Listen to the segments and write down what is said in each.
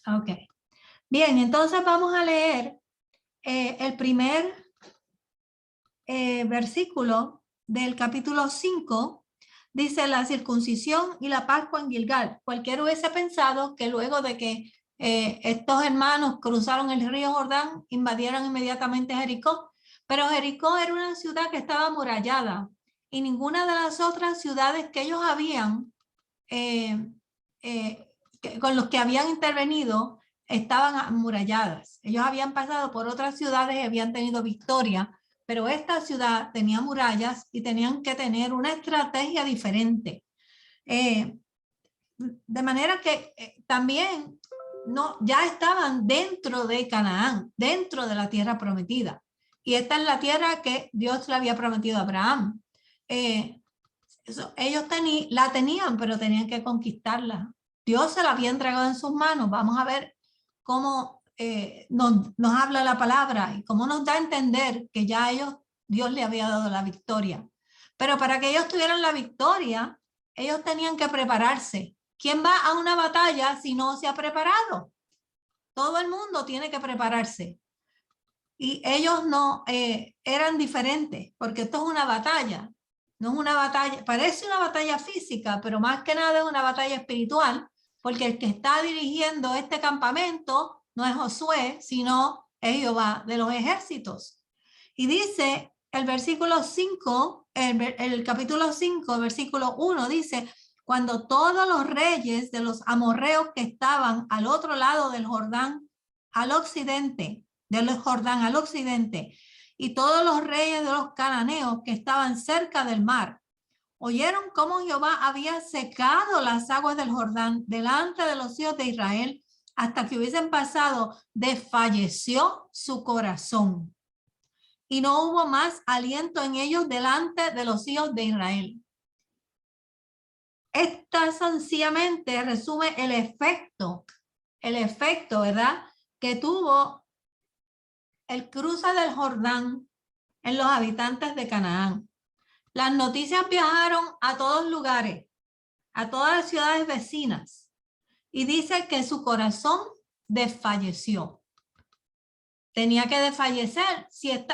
Ok. Bien, entonces vamos a leer el primer versículo del capítulo 5. Dice: la circuncisión y la Pascua en Gilgal. Cualquiera hubiese pensado que luego de que estos hermanos cruzaron el río Jordán, invadieron inmediatamente Jericó. Pero Jericó era una ciudad que estaba amurallada y ninguna de las otras ciudades que ellos habían, con los que habían intervenido, estaban amuralladas. Ellos habían pasado por otras ciudades y habían tenido victoria, pero esta ciudad tenía murallas y tenían que tener una estrategia diferente. De manera que también ya estaban dentro de Canaán, dentro de la tierra prometida. Y esta es la tierra que Dios le había prometido a Abraham. Ellos la tenían, pero tenían que conquistarla. Dios se la había entregado en sus manos. Vamos a ver cómo nos habla la palabra y cómo nos da a entender que ya Dios le había dado la victoria. Pero para que ellos tuvieran la victoria, ellos tenían que prepararse. ¿Quién va a una batalla si no se ha preparado? Todo el mundo tiene que prepararse. Y ellos no eran diferentes, porque esto es una batalla. No es una batalla, parece una batalla física, pero más que nada es una batalla espiritual, porque el que está dirigiendo este campamento no es Josué, sino es Jehová de los ejércitos. Y dice el versículo 5, el capítulo 5, versículo 1, dice: cuando todos los reyes de los amorreos que estaban al otro lado del Jordán, al occidente, del Jordán al occidente, y todos los reyes de los cananeos que estaban cerca del mar, oyeron cómo Jehová había secado las aguas del Jordán delante de los hijos de Israel hasta que hubiesen pasado, desfalleció su corazón y no hubo más aliento en ellos delante de los hijos de Israel. Esta sencillamente resume el efecto, ¿verdad?, que tuvo el cruce del Jordán en los habitantes de Canaán. Las noticias viajaron a todos lugares, a todas las ciudades vecinas, y dice que su corazón desfalleció. Tenía que desfallecer.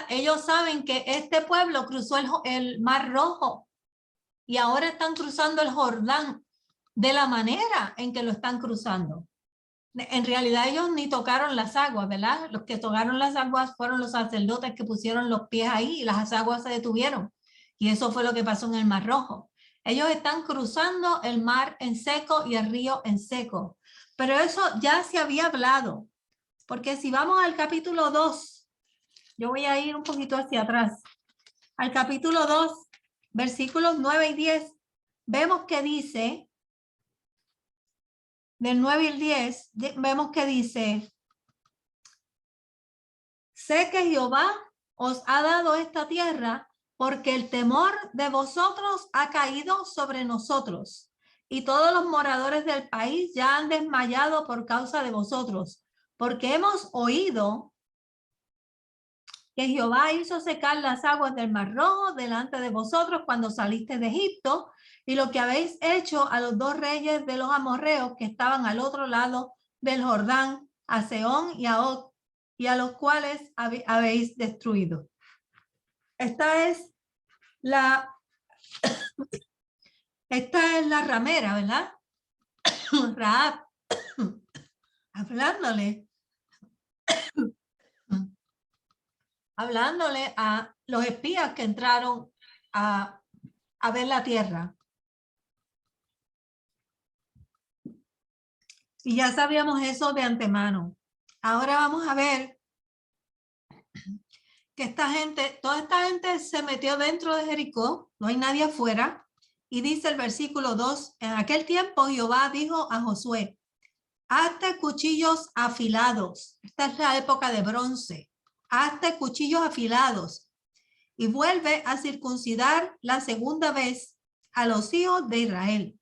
Ellos saben que este pueblo cruzó el Mar Rojo y ahora están cruzando el Jordán de la manera en que lo están cruzando. En realidad ellos ni tocaron las aguas, ¿verdad? Los que tocaron las aguas fueron los sacerdotes que pusieron los pies ahí y las aguas se detuvieron. Y eso fue lo que pasó en el Mar Rojo. Ellos están cruzando el mar en seco y el río en seco. Pero eso ya se había hablado. Porque si vamos al capítulo 2, yo voy a ir un poquito hacia atrás. Al capítulo 2, versículos 9 y 10, vemos que dice, del 9 y el 10, vemos que dice: sé que Jehová os ha dado esta tierra porque el temor de vosotros ha caído sobre nosotros y todos los moradores del país ya han desmayado por causa de vosotros, porque hemos oído que Jehová hizo secar las aguas del Mar Rojo delante de vosotros cuando saliste de Egipto, y lo que habéis hecho a los dos reyes de los amorreos que estaban al otro lado del Jordán, a Sehón y a Og, y a los cuales habéis destruido. Esta es la ramera, ¿verdad? Rahab, hablándole a los espías que entraron a ver la tierra. Y ya sabíamos eso de antemano. Ahora vamos a ver que toda esta gente se metió dentro de Jericó, no hay nadie afuera. Y dice el versículo 2, en aquel tiempo Jehová dijo a Josué: hazte cuchillos afilados. Esta es la época de bronce. Hazte cuchillos afilados y vuelve a circuncidar la segunda vez a los hijos de Israel.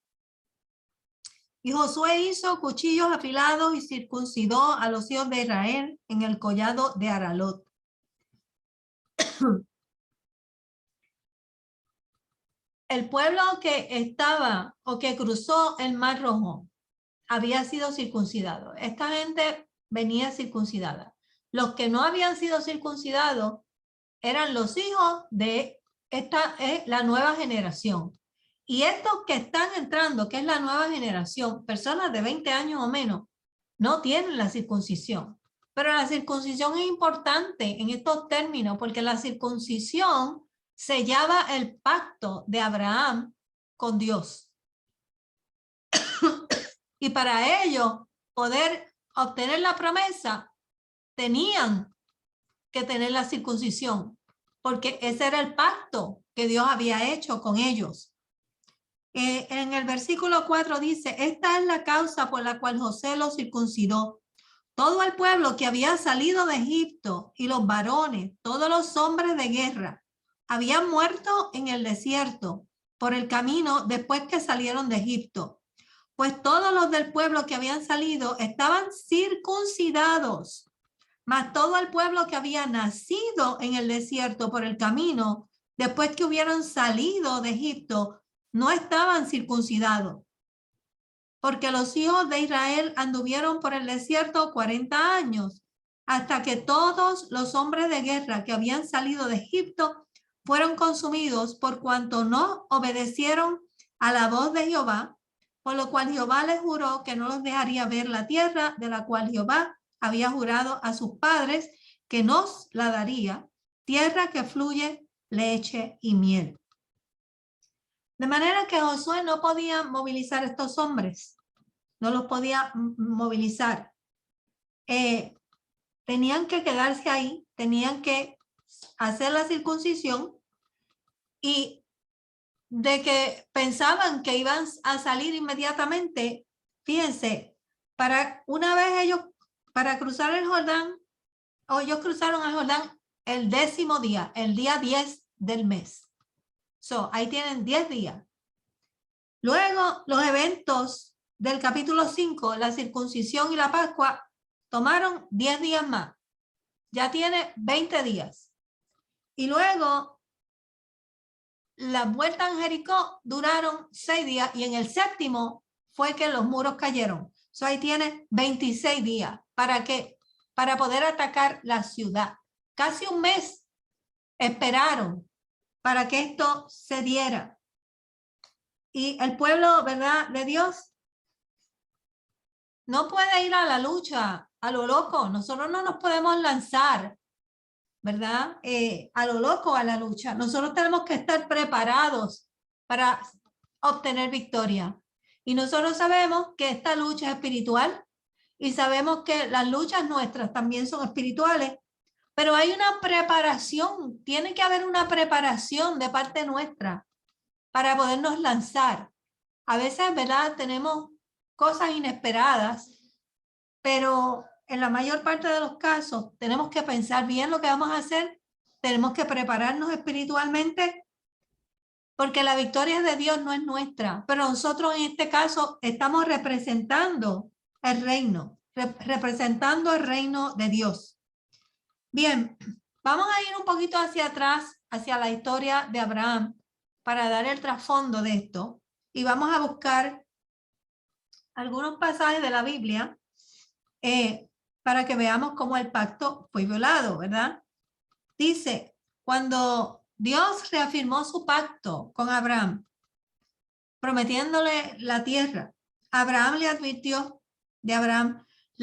Y Josué hizo cuchillos afilados y circuncidó a los hijos de Israel en el collado de Aralot. El pueblo que estaba o que cruzó el Mar Rojo había sido circuncidado. Esta gente venía circuncidada. Los que no habían sido circuncidados eran los hijos de esta la nueva generación. Y estos que están entrando, que es la nueva generación, personas de 20 años o menos, no tienen la circuncisión. Pero la circuncisión es importante en estos términos porque la circuncisión sellaba el pacto de Abraham con Dios. Y para ellos poder obtener la promesa, tenían que tener la circuncisión, porque ese era el pacto que Dios había hecho con ellos. En el versículo 4 dice, esta es la causa por la cual José los circuncidó. Todo el pueblo que había salido de Egipto y los varones, todos los hombres de guerra, habían muerto en el desierto por el camino después que salieron de Egipto. Pues todos los del pueblo que habían salido estaban circuncidados, mas todo el pueblo que había nacido en el desierto por el camino, después que hubieron salido de Egipto, no estaban circuncidados. Porque los hijos de Israel anduvieron por el desierto 40 años, hasta que todos los hombres de guerra que habían salido de Egipto fueron consumidos por cuanto no obedecieron a la voz de Jehová, por lo cual Jehová les juró que no los dejaría ver la tierra de la cual Jehová había jurado a sus padres que nos la daría, tierra que fluye leche y miel. De manera que Josué no podía movilizar a estos hombres, no los podía movilizar. Tenían que quedarse ahí, tenían que hacer la circuncisión y de que pensaban que iban a salir inmediatamente, fíjense, para una vez ellos, para cruzar el Jordán, o ellos cruzaron el Jordán el 10º día, el día 10 del mes. Ahí tienen 10 días. Luego, los eventos del capítulo 5, la circuncisión y la Pascua, tomaron 10 días más. Ya tiene 20 días. Y luego, las vueltas en Jericó duraron 6 días y en el 7º fue que los muros cayeron. Ahí tiene 26 días. ¿Para qué? Para poder atacar la ciudad. Casi un mes esperaron para que esto se diera. Y el pueblo, ¿verdad?, de Dios no puede ir a la lucha a lo loco. Nosotros no nos podemos lanzar, ¿verdad?, a lo loco a la lucha. Nosotros tenemos que estar preparados para obtener victoria. Y nosotros sabemos que esta lucha es espiritual y sabemos que las luchas nuestras también son espirituales, pero hay una preparación, tiene que haber una preparación de parte nuestra para podernos lanzar. A veces, ¿verdad?, tenemos cosas inesperadas, pero en la mayor parte de los casos tenemos que pensar bien lo que vamos a hacer, tenemos que prepararnos espiritualmente, porque la victoria de Dios no es nuestra, pero nosotros en este caso estamos representando el reino, representando el reino de Dios. Bien, vamos a ir un poquito hacia atrás, hacia la historia de Abraham, para dar el trasfondo de esto, y vamos a buscar algunos pasajes de la Biblia para que veamos cómo el pacto fue violado, ¿verdad? Dice, cuando Dios reafirmó su pacto con Abraham, prometiéndole la tierra, Abraham le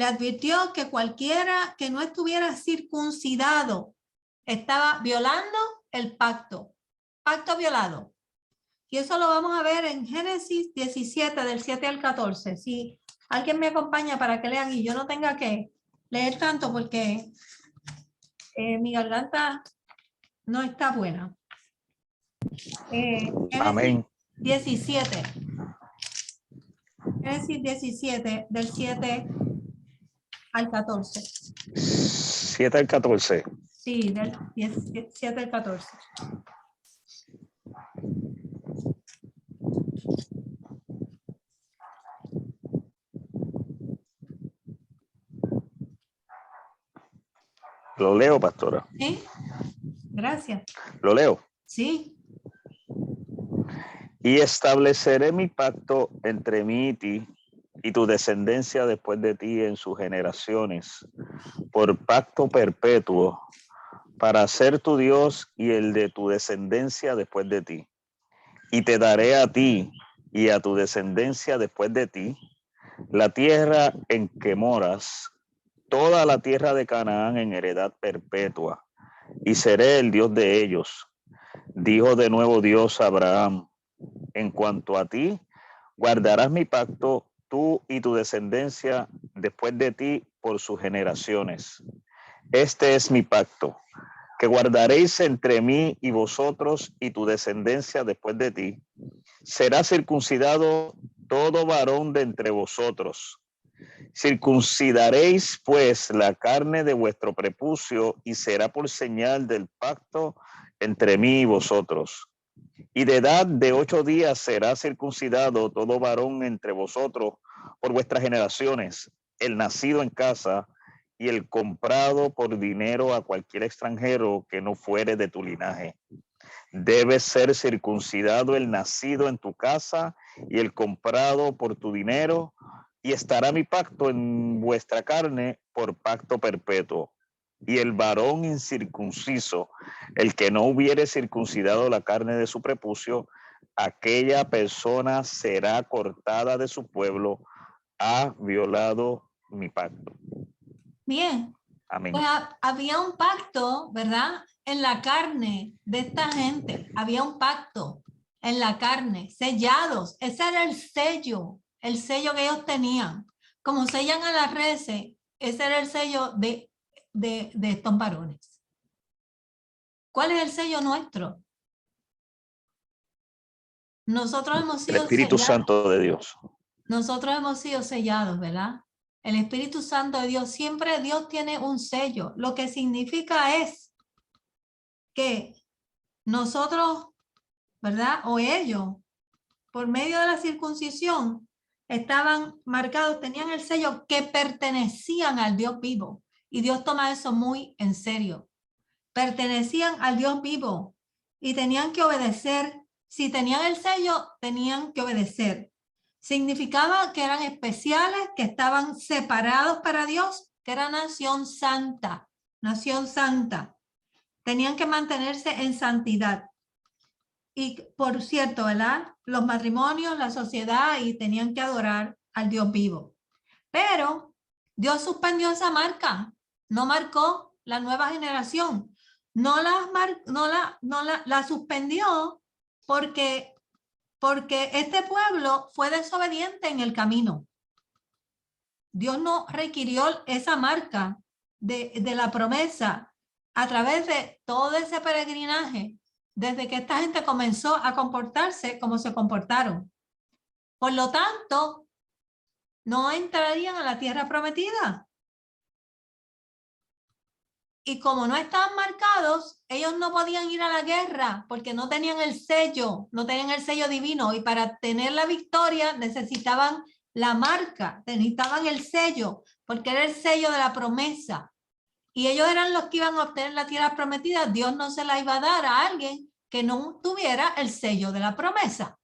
advirtió que cualquiera que no estuviera circuncidado estaba violando el pacto violado. Y eso lo vamos a ver en Génesis 17, del 7 al 14. Si alguien me acompaña para que lean y yo no tenga que leer tanto porque mi garganta no está buena. Amén. 17. Génesis 17, del 7 al 14. 7 al 14. Sí, del 7 al 14. Lo leo, pastora. Sí, gracias. Lo leo. Sí. Y estableceré mi pacto entre mí y ti y tu descendencia después de ti en sus generaciones, por pacto perpetuo, para ser tu Dios y el de tu descendencia después de ti. Y te daré a ti y a tu descendencia después de ti la tierra en que moras, toda la tierra de Canaán en heredad perpetua, y seré el Dios de ellos. Dijo de nuevo Dios a Abraham: en cuanto a ti, guardarás mi pacto, tú y tu descendencia después de ti por sus generaciones. Este es mi pacto, que guardaréis entre mí y vosotros y tu descendencia después de ti. Será circuncidado todo varón de entre vosotros. Circuncidaréis pues la carne de vuestro prepucio y será por señal del pacto entre mí y vosotros. Y de edad de 8 días será circuncidado todo varón entre vosotros por vuestras generaciones, el nacido en casa y el comprado por dinero a cualquier extranjero que no fuere de tu linaje. Debe ser circuncidado el nacido en tu casa y el comprado por tu dinero, y estará mi pacto en vuestra carne por pacto perpetuo. Y el varón incircunciso, el que no hubiere circuncidado la carne de su prepucio, aquella persona será cortada de su pueblo, ha violado mi pacto. Bien, Amén. pues había un pacto, ¿verdad? En la carne de esta gente. Había un pacto en la carne, sellados. Ese era el sello que ellos tenían. Como sellan a las reses, ese era el sello de estos varones. ¿Cuál es el sello nuestro? Nosotros hemos El sido Espíritu sellados. Santo de Dios. Nosotros hemos sido sellados, ¿verdad? El Espíritu Santo de Dios, siempre Dios tiene un sello. Lo que significa es que nosotros, ¿verdad? O ellos, por medio de la circuncisión, estaban marcados, tenían el sello que pertenecían al Dios vivo. Y Dios toma eso muy en serio. Pertenecían al Dios vivo y tenían que obedecer. Si tenían el sello, tenían que obedecer. Significaba que eran especiales, que estaban separados para Dios, que era nación santa, nación santa. Tenían que mantenerse en santidad. Y por cierto, ¿verdad? Los matrimonios, la sociedad, y tenían que adorar al Dios vivo. Pero Dios suspendió esa marca, no marcó la nueva generación, la suspendió porque este pueblo fue desobediente en el camino. Dios no requirió esa marca de la promesa a través de todo ese peregrinaje, desde que esta gente comenzó a comportarse como se comportaron. Por lo tanto, no entrarían a la tierra prometida. Y como no estaban marcados, ellos no podían ir a la guerra porque no tenían el sello, no tenían el sello divino. Y para tener la victoria necesitaban la marca, necesitaban el sello, porque era el sello de la promesa. Y ellos eran los que iban a obtener la tierra prometida. Dios no se la iba a dar a alguien que no tuviera el sello de la promesa.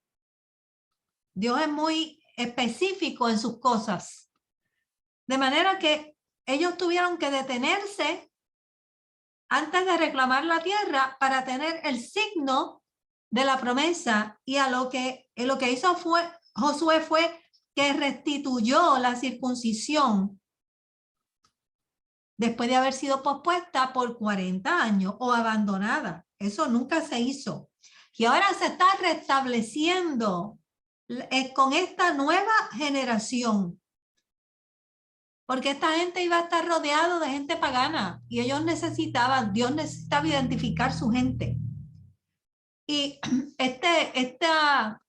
Dios es muy específico en sus cosas. De manera que ellos tuvieron que detenerse antes de reclamar la tierra para tener el signo de la promesa. Y lo que hizo Josué fue que restituyó la circuncisión después de haber sido pospuesta por 40 años o abandonada. Eso nunca se hizo. Y ahora se está restableciendo con esta nueva generación. Porque esta gente iba a estar rodeado de gente pagana y ellos Dios necesitaba identificar su gente. Y esta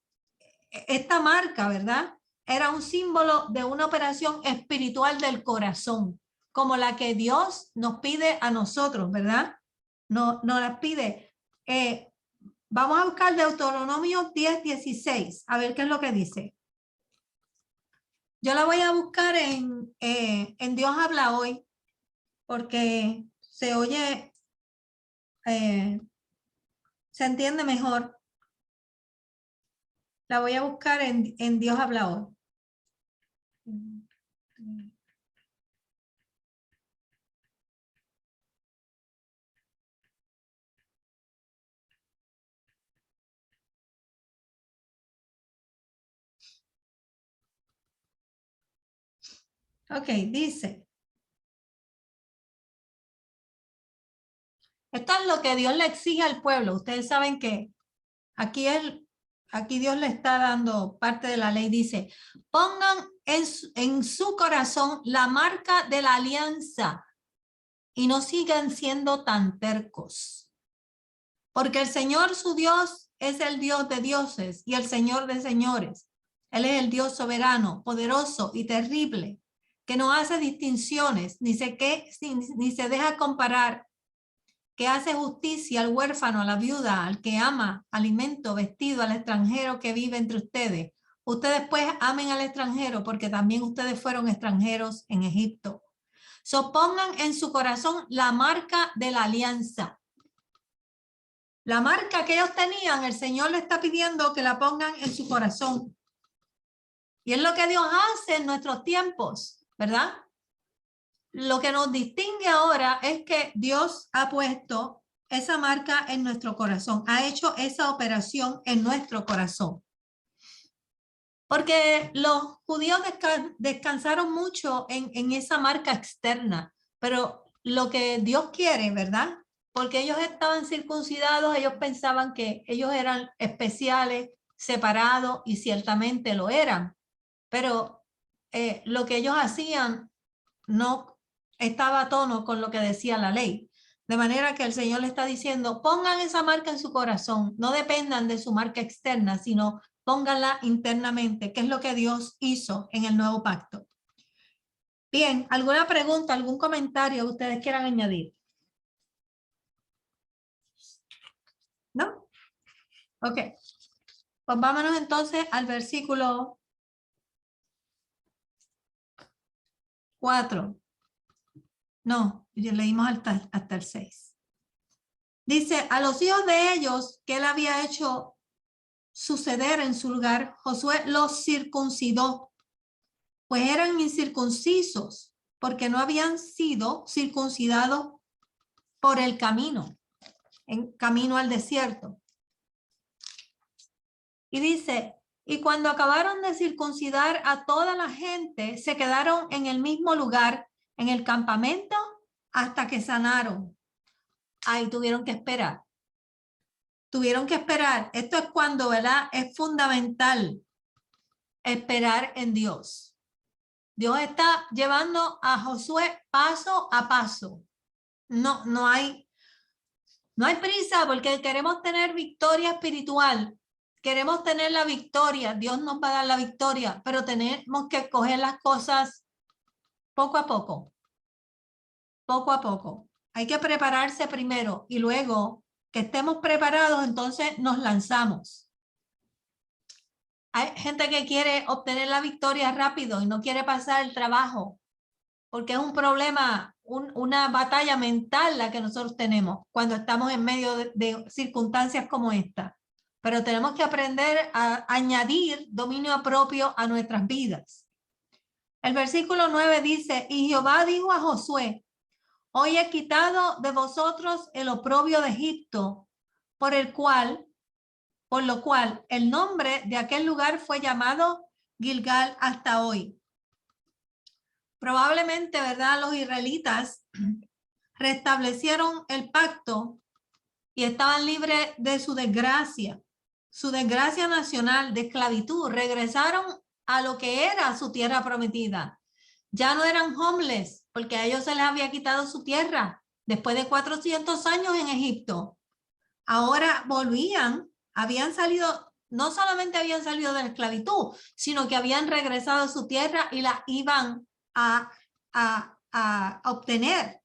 marca, ¿verdad? Era un símbolo de una operación espiritual del corazón, como la que Dios nos pide a nosotros, ¿verdad? Nos las pide. Vamos a buscar Deuteronomio 10:16, a ver qué es lo que dice. Yo la voy a buscar en Dios habla hoy, porque se oye, se entiende mejor. La voy a buscar en Dios habla hoy. Ok, dice. Esto es lo que Dios le exige al pueblo. Ustedes saben que aquí Dios le está dando parte de la ley. Dice, pongan en su corazón la marca de la alianza y no sigan siendo tan tercos. Porque el Señor su Dios es el Dios de dioses y el Señor de señores. Él es el Dios soberano, poderoso y terrible, que no hace distinciones, ni se deja comparar, que hace justicia al huérfano, a la viuda, al que ama, alimento, vestido, al extranjero que vive entre ustedes. Ustedes pues amen al extranjero porque también ustedes fueron extranjeros en Egipto. Pongan en su corazón la marca de la alianza. La marca que ellos tenían, el Señor le está pidiendo que la pongan en su corazón. Y es lo que Dios hace en nuestros tiempos, ¿verdad? Lo que nos distingue ahora es que Dios ha puesto esa marca en nuestro corazón, ha hecho esa operación en nuestro corazón. Porque los judíos descansaron mucho en esa marca externa, pero lo que Dios quiere, ¿verdad? Porque ellos estaban circuncidados, ellos pensaban que ellos eran especiales, separados, y ciertamente lo eran, pero lo que ellos hacían no estaba a tono con lo que decía la ley. De manera que el Señor le está diciendo, pongan esa marca en su corazón, no dependan de su marca externa, sino pónganla internamente, que es lo que Dios hizo en el nuevo pacto. Bien, ¿alguna pregunta, algún comentario que ustedes quieran añadir? ¿No? Ok. Pues vámonos entonces al versículo 4. No, ya leímos hasta el 6. Dice, a los hijos de ellos que él había hecho suceder en su lugar, Josué los circuncidó, pues eran incircuncisos, porque no habían sido circuncidados por el camino, en camino al desierto. Y dice, y cuando acabaron de circuncidar a toda la gente, se quedaron en el mismo lugar, en el campamento, hasta que sanaron. Ahí tuvieron que esperar. Tuvieron que esperar. Esto es cuando, ¿verdad? Es fundamental esperar en Dios. Dios está llevando a Josué paso a paso. No hay prisa porque queremos tener victoria espiritual. Queremos tener la victoria. Dios nos va a dar la victoria, pero tenemos que coger las cosas poco a poco. Poco a poco. Hay que prepararse primero y luego que estemos preparados, entonces nos lanzamos. Hay gente que quiere obtener la victoria rápido y no quiere pasar el trabajo, porque es un problema, una batalla mental la que nosotros tenemos cuando estamos en medio de circunstancias como esta. Pero tenemos que aprender a añadir dominio propio a nuestras vidas. El versículo 9 dice, y Jehová dijo a Josué, hoy he quitado de vosotros el oprobio de Egipto, por lo cual el nombre de aquel lugar fue llamado Gilgal hasta hoy. Probablemente, ¿verdad? Los israelitas restablecieron el pacto y estaban libres de su desgracia nacional de esclavitud. Regresaron a lo que era su tierra prometida. Ya no eran homeless porque a ellos se les había quitado su tierra después de 400 años en Egipto. Ahora volvían, no solamente habían salido de la esclavitud, sino que habían regresado a su tierra y la iban a obtener,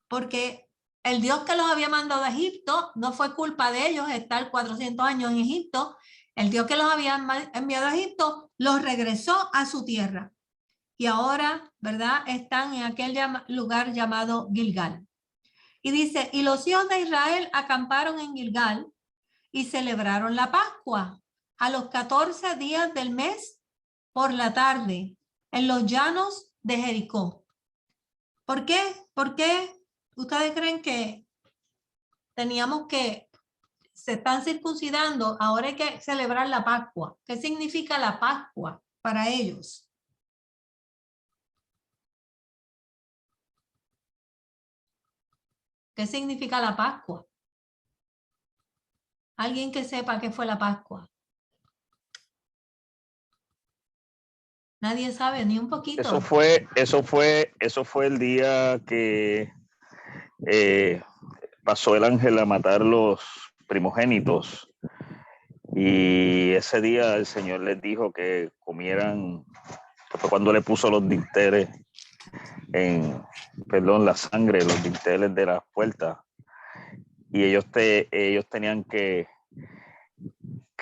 porque el Dios que los había mandado a Egipto no fue culpa de ellos estar 400 años en Egipto. El Dios que los había enviado a Egipto los regresó a su tierra y ahora, ¿verdad? Están en aquel lugar llamado Gilgal. Y dice, y los hijos de Israel acamparon en Gilgal y celebraron la Pascua a los 14 días del mes por la tarde. en los llanos de Jericó. ¿Por qué? ¿Por qué ustedes creen que teníamos que se están circuncidando? Ahora hay que celebrar la Pascua. ¿Qué significa la Pascua para ellos? ¿Qué significa la Pascua? Alguien que sepa qué fue la Pascua. Nadie sabe, ni un poquito. Eso fue el día que pasó el ángel a matar los primogénitos. Y ese día el Señor les dijo que comieran, que fue cuando le puso los dinteles la sangre, los dinteles de las puertas. Y ellos tenían que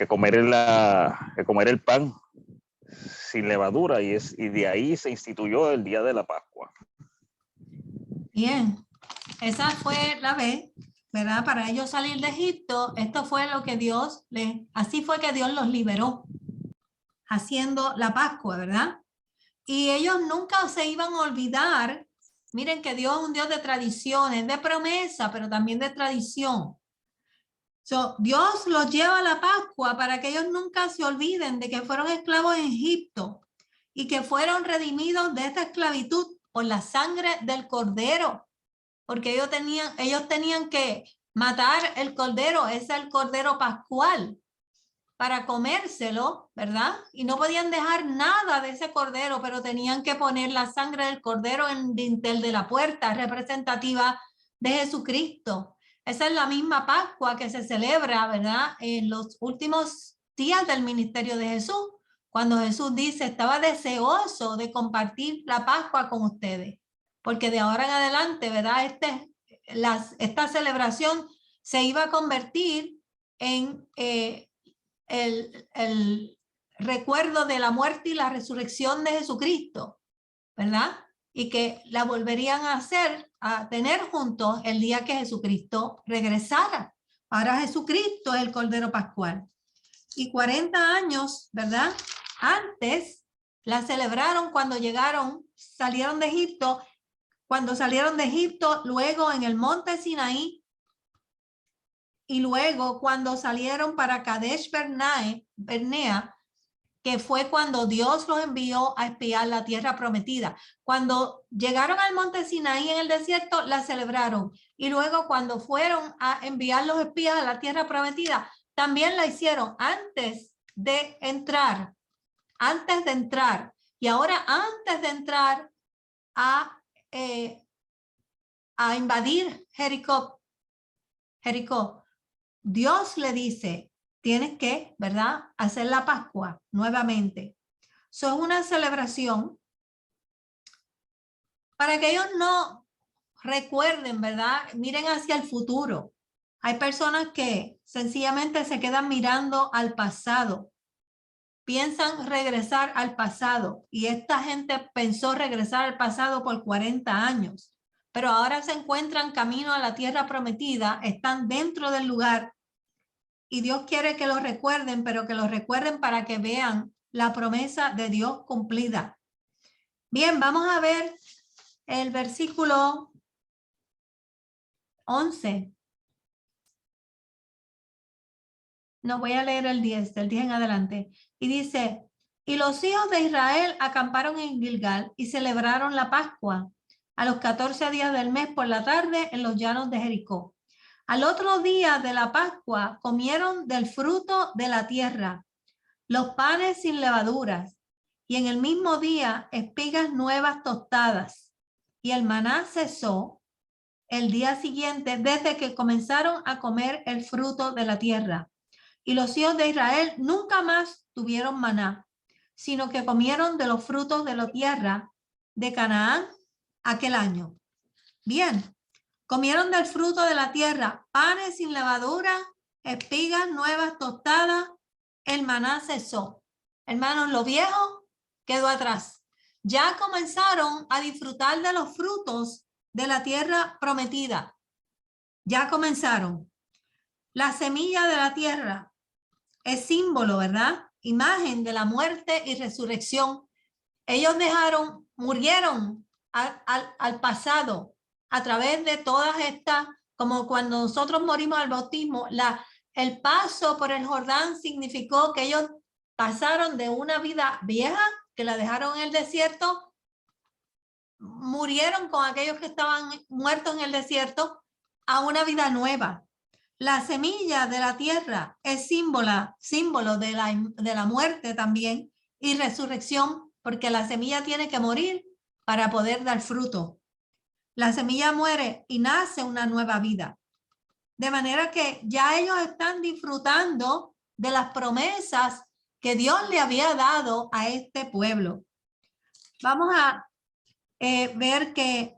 comer el pan sin levadura, y de ahí se instituyó el día de la Pascua. Bien, esa fue la vez, ¿verdad? Para ellos salir de Egipto, esto fue lo que así fue que Dios los liberó, haciendo la Pascua, ¿verdad? Y ellos nunca se iban a olvidar. Miren que Dios es un Dios de tradiciones, de promesa, pero también de tradición. Dios los lleva a la Pascua para que ellos nunca se olviden de que fueron esclavos en Egipto y que fueron redimidos de esta esclavitud por la sangre del cordero, porque ellos tenían que matar el cordero, ese es el cordero pascual, para comérselo, ¿verdad? Y no podían dejar nada de ese cordero, pero tenían que poner la sangre del cordero en el dintel de la puerta, representativa de Jesucristo. Esa es la misma Pascua que se celebra, ¿verdad? En los últimos días del ministerio de Jesús, cuando Jesús dice, estaba deseoso de compartir la Pascua con ustedes, porque de ahora en adelante, ¿verdad? Esta celebración se iba a convertir en el recuerdo de la muerte y la resurrección de Jesucristo, ¿verdad? Y que la volverían a tener juntos el día que Jesucristo regresara. Ahora Jesucristo es el Cordero Pascual. Y 40 años, ¿verdad? Antes la celebraron cuando salieron de Egipto. Cuando salieron de Egipto, luego en el monte Sinaí, y luego cuando salieron para Kadesh Barnea, que fue cuando Dios los envió a espiar la tierra prometida. Cuando llegaron al monte Sinaí en el desierto, la celebraron. Y luego cuando fueron a enviar los espías a la tierra prometida, también la hicieron antes de entrar. Y ahora antes de entrar a invadir Jericó, Dios le dice, tienes que, ¿verdad?, hacer la Pascua nuevamente. Eso es una celebración para que ellos no recuerden, ¿verdad? Miren hacia el futuro. Hay personas que sencillamente se quedan mirando al pasado. Piensan regresar al pasado. Y esta gente pensó regresar al pasado por 40 años. Pero ahora se encuentran camino a la tierra prometida. Están dentro del lugar. Y Dios quiere que lo recuerden, pero que lo recuerden para que vean la promesa de Dios cumplida. Bien, vamos a ver el versículo 11. No, voy a leer el 10, del 10 en adelante. Y dice, y los hijos de Israel acamparon en Gilgal y celebraron la Pascua a los 14 días del mes por la tarde en los llanos de Jericó. Al otro día de la Pascua comieron del fruto de la tierra, los panes sin levaduras, y en el mismo día espigas nuevas tostadas. Y el maná cesó el día siguiente desde que comenzaron a comer el fruto de la tierra. Y los hijos de Israel nunca más tuvieron maná, sino que comieron de los frutos de la tierra de Canaán aquel año. Bien, comieron del fruto de la tierra, panes sin levadura, espigas nuevas tostadas, el maná cesó. Hermanos, lo viejo quedó atrás. Ya comenzaron a disfrutar de los frutos de la tierra prometida. Ya comenzaron. La semilla de la tierra es símbolo, ¿verdad? Imagen de la muerte y resurrección ellos murieron al pasado a través de todas estas, como cuando nosotros morimos al bautismo, el paso por el Jordán significó que ellos pasaron de una vida vieja, que la dejaron en el desierto, murieron con aquellos que estaban muertos en el desierto, a una vida nueva. La semilla de la tierra es símbolo de la muerte también y resurrección, porque la semilla tiene que morir para poder dar fruto. La semilla muere y nace una nueva vida. De manera que ya ellos están disfrutando de las promesas que Dios le había dado a este pueblo. Vamos a ver que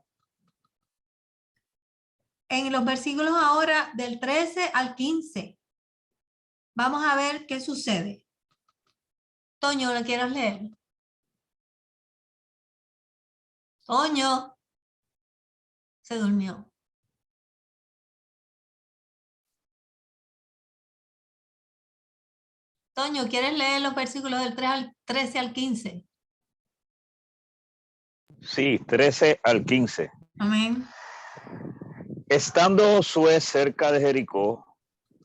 en los versículos ahora del 13 al 15, vamos a ver qué sucede. Toño, ¿lo quieres leer? Toño se durmió. Toño, ¿quieres leer los versículos del 13 al 15? Sí, 13 al 15. Amén. Estando Josué cerca de Jericó,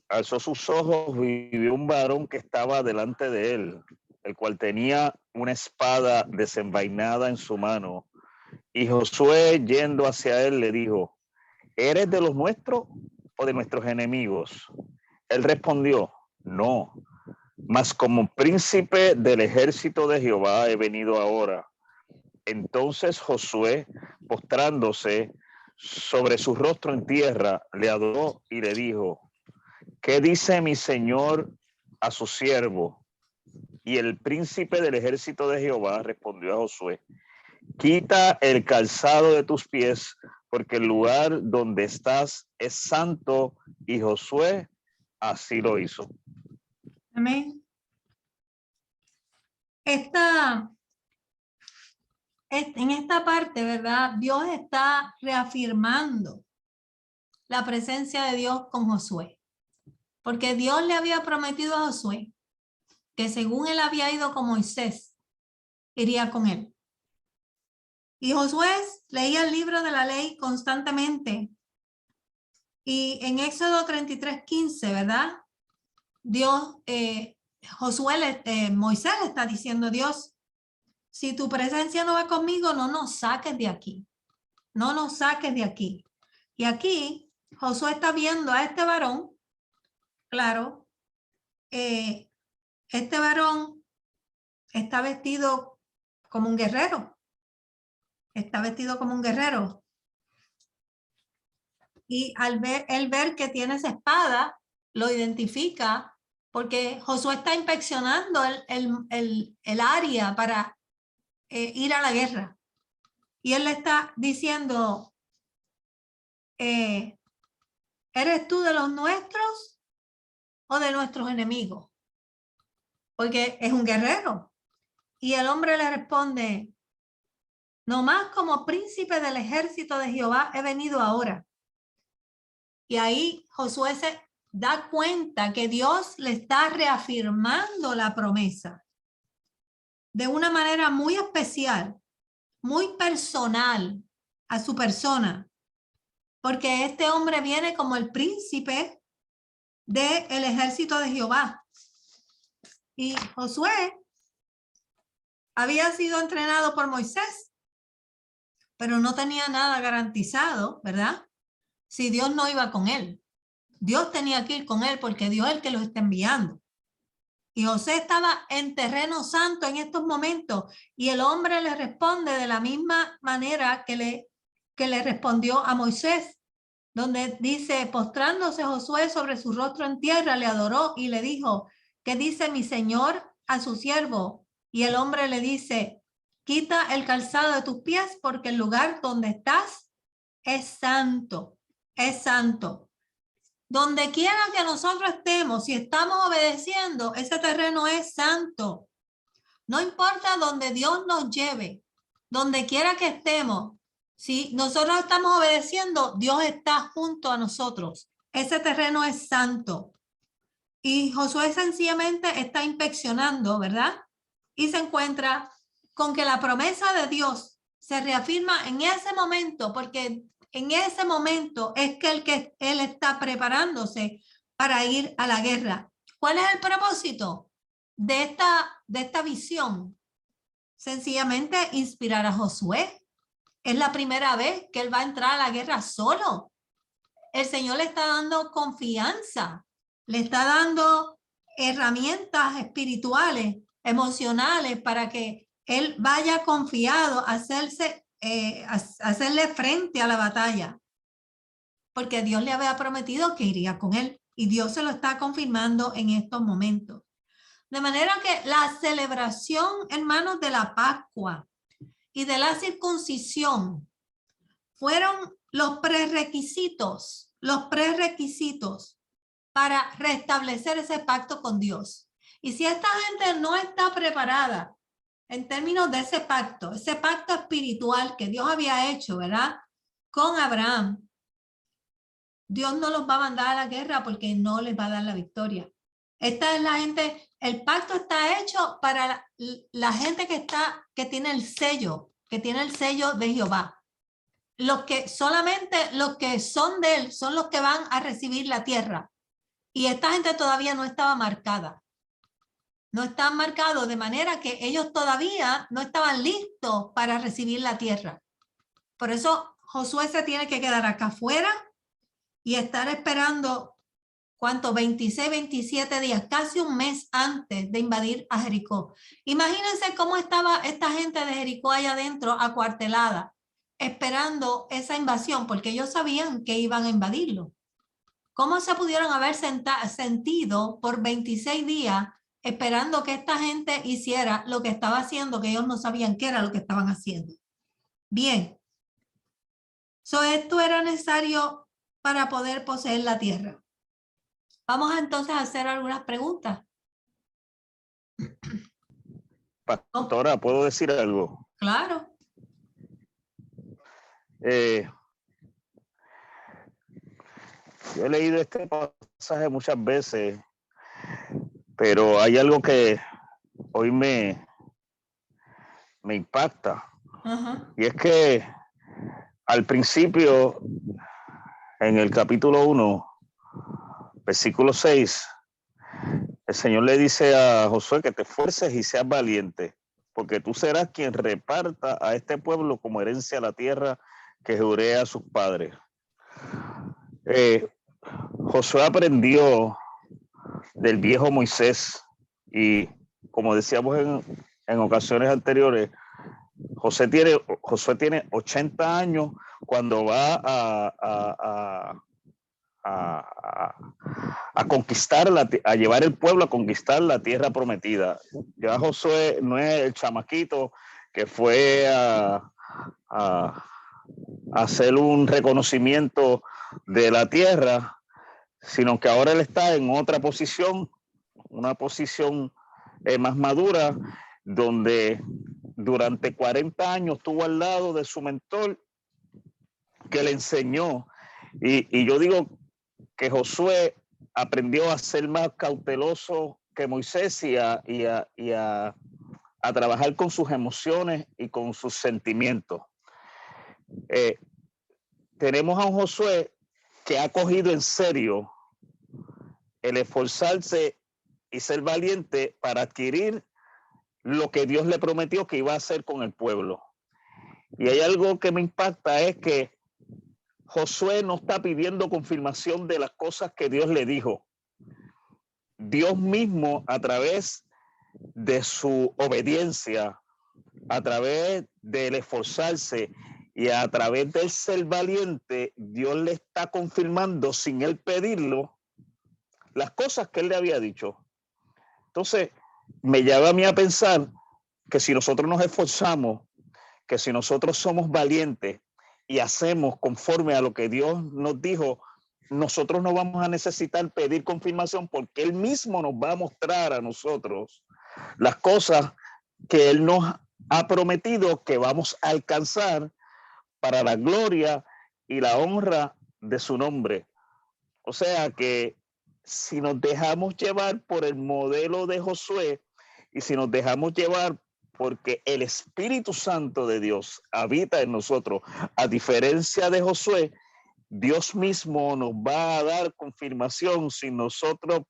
alzó sus ojos y vio un varón que estaba delante de él, el cual tenía una espada desenvainada en su mano. Y Josué, yendo hacia él, le dijo: ¿eres de los nuestros o de nuestros enemigos? Él respondió: no, mas como príncipe del ejército de Jehová he venido ahora. Entonces Josué, postrándose sobre su rostro en tierra, le adoró y le dijo: ¿qué dice mi señor a su siervo? Y el príncipe del ejército de Jehová respondió a Josué: quita el calzado de tus pies, porque el lugar donde estás es santo. Y Josué así lo hizo. Amén. En esta parte, ¿verdad? Dios está reafirmando la presencia de Dios con Josué. Porque Dios le había prometido a Josué que según él había ido con Moisés, iría con él. Y Josué leía el libro de la ley constantemente. Y en Éxodo 33:15, ¿verdad? Moisés le está diciendo a Dios: si tu presencia no va conmigo, no nos saques de aquí. No nos saques de aquí. Y aquí Josué está viendo a este varón, claro, este varón está vestido como un guerrero. Está vestido como un guerrero. Y él ver que tiene esa espada, lo identifica, porque Josué está inspeccionando el área para ir a la guerra. Y él le está diciendo: ¿eres tú de los nuestros o de nuestros enemigos? Porque es un guerrero. Y el hombre le responde: no más como príncipe del ejército de Jehová he venido ahora. Y ahí Josué se da cuenta que Dios le está reafirmando la promesa de una manera muy especial, muy personal a su persona, porque este hombre viene como el príncipe del ejército de Jehová. Y Josué había sido entrenado por Moisés, pero no tenía nada garantizado, ¿verdad? Si Dios no iba con él. Dios tenía que ir con él porque Dios es el que los está enviando. Y José estaba en terreno santo en estos momentos y el hombre le responde de la misma manera que le respondió a Moisés, donde dice: postrándose Josué sobre su rostro en tierra, le adoró y le dijo: ¿qué dice mi señor a su siervo? Y el hombre le dice: quita el calzado de tus pies, porque el lugar donde estás es santo, es santo. Donde quiera que nosotros estemos, si estamos obedeciendo, ese terreno es santo. No importa donde Dios nos lleve, donde quiera que estemos, si nosotros estamos obedeciendo, Dios está junto a nosotros. Ese terreno es santo. Y Josué sencillamente está inspeccionando, ¿verdad? Y se encuentra con que la promesa de Dios se reafirma en ese momento, porque en ese momento es que él está preparándose para ir a la guerra. ¿Cuál es el propósito de esta visión? Sencillamente inspirar a Josué. Es la primera vez que él va a entrar a la guerra solo. El Señor le está dando confianza, le está dando herramientas espirituales, emocionales, para que él vaya confiado a hacerle frente a la batalla. Porque Dios le había prometido que iría con él y Dios se lo está confirmando en estos momentos. De manera que la celebración, hermanos, de la Pascua y de la circuncisión fueron los prerequisitos para restablecer ese pacto con Dios. Y si esta gente no está preparada en términos de ese pacto espiritual que Dios había hecho, ¿verdad? Con Abraham, Dios no los va a mandar a la guerra porque no les va a dar la victoria. Esta es la gente, el pacto está hecho para la gente que tiene el sello de Jehová. Solamente los que son de él son los que van a recibir la tierra. Y esta gente todavía no estaba marcada. No están marcados, de manera que ellos todavía no estaban listos para recibir la tierra. Por eso Josué se tiene que quedar acá afuera y estar esperando, ¿cuánto? 26, 27 días, casi un mes antes de invadir a Jericó. Imagínense cómo estaba esta gente de Jericó allá adentro, acuartelada, esperando esa invasión, porque ellos sabían que iban a invadirlo. ¿Cómo se pudieron haber sentido por 26 días esperando que esta gente hiciera lo que estaba haciendo, que ellos no sabían qué era lo que estaban haciendo? Bien. Esto era necesario para poder poseer la tierra. Vamos entonces a hacer algunas preguntas. Pastora, ¿puedo decir algo? Claro. Yo he leído este pasaje muchas veces, pero hay algo que hoy me impacta. Uh-huh. Y es que al principio, en el capítulo 1, versículo 6, el Señor le dice a Josué que te esfuerces y seas valiente, porque tú serás quien reparta a este pueblo como herencia la tierra que juré a sus padres. Josué aprendió del viejo Moisés y, como decíamos en ocasiones anteriores, Josué tiene 80 años cuando va a conquistar, a llevar el pueblo a conquistar la tierra prometida. Ya Josué no es el chamaquito que fue a hacer un reconocimiento de la tierra, sino que ahora él está en otra posición, una posición más madura, donde durante 40 años estuvo al lado de su mentor que le enseñó. Y yo digo que Josué aprendió a ser más cauteloso que Moisés y a trabajar con sus emociones y con sus sentimientos. Tenemos a un Josué que ha cogido en serio el esforzarse y ser valiente para adquirir lo que Dios le prometió que iba a hacer con el pueblo. Y hay algo que me impacta, es que Josué no está pidiendo confirmación de las cosas que Dios le dijo. Dios mismo, a través de su obediencia, a través del esforzarse y a través del ser valiente, Dios le está confirmando sin él pedirlo las cosas que él le había dicho. Entonces, me lleva a mí a pensar que si nosotros nos esforzamos, que si nosotros somos valientes y hacemos conforme a lo que Dios nos dijo, nosotros no vamos a necesitar pedir confirmación, porque Él mismo nos va a mostrar a nosotros las cosas que Él nos ha prometido que vamos a alcanzar para la gloria y la honra de su nombre. O sea que si nos dejamos llevar por el modelo de Josué y si nos dejamos llevar porque el Espíritu Santo de Dios habita en nosotros. A diferencia de Josué, Dios mismo nos va a dar confirmación sin nosotros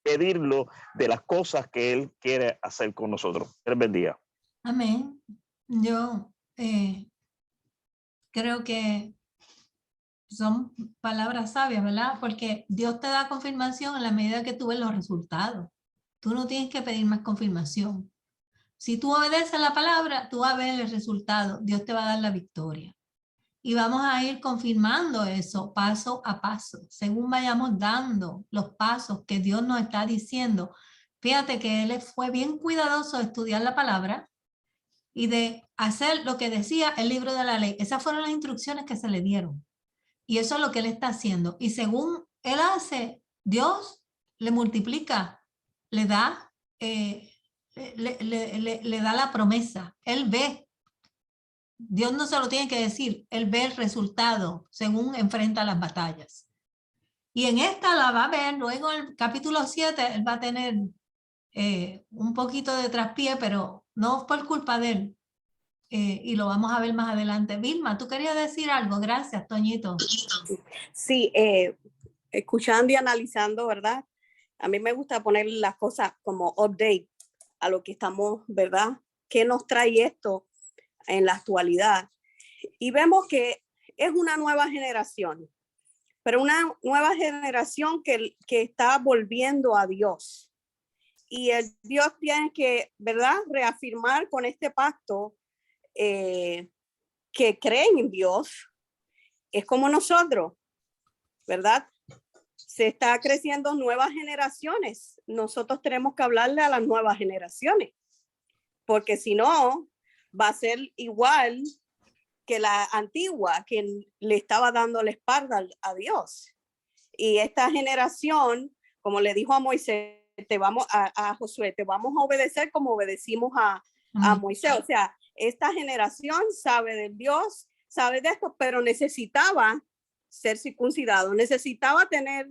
pedirlo de las cosas que Él quiere hacer con nosotros. Dios bendiga. Amén. Yo creo que son palabras sabias, ¿verdad? Porque Dios te da confirmación en la medida que tú ves los resultados. Tú no tienes que pedir más confirmación. Si tú obedeces la palabra, tú vas a ver el resultado. Dios te va a dar la victoria. Y vamos a ir confirmando eso paso a paso, según vayamos dando los pasos que Dios nos está diciendo. Fíjate que Él fue bien cuidadoso de estudiar la palabra y de hacer lo que decía el libro de la ley. Esas fueron las instrucciones que se le dieron. Y eso es lo que Él está haciendo. Y según Él hace, Dios le multiplica, le da, le da la promesa. Él ve. Dios no se lo tiene que decir, Él ve el resultado según enfrenta las batallas. Y en esta la va a ver, luego en el capítulo 7, Él va a tener un poquito de traspié, pero no por culpa de Él. Y lo vamos a ver más adelante. Vilma, ¿tú querías decir algo? Gracias, Toñito. Sí, escuchando y analizando, ¿verdad? A mí me gusta poner las cosas como update a lo que estamos, ¿verdad? ¿Qué nos trae esto en la actualidad? Y vemos que es una nueva generación, pero una nueva generación que está volviendo a Dios. Y el Dios tiene que, ¿verdad?, reafirmar con este pacto que creen en Dios. Es como nosotros, ¿verdad? Se está creciendo nuevas generaciones. Nosotros tenemos que hablarle a las nuevas generaciones, porque si no, va a ser igual que la antigua, que le estaba dando la espalda a Dios. Y esta generación, como le dijo a Moisés, a Josué, te vamos a obedecer como obedecimos a Moisés. O sea, esta generación sabe del Dios, sabe de esto, pero necesitaba ser circuncidado, necesitaba tener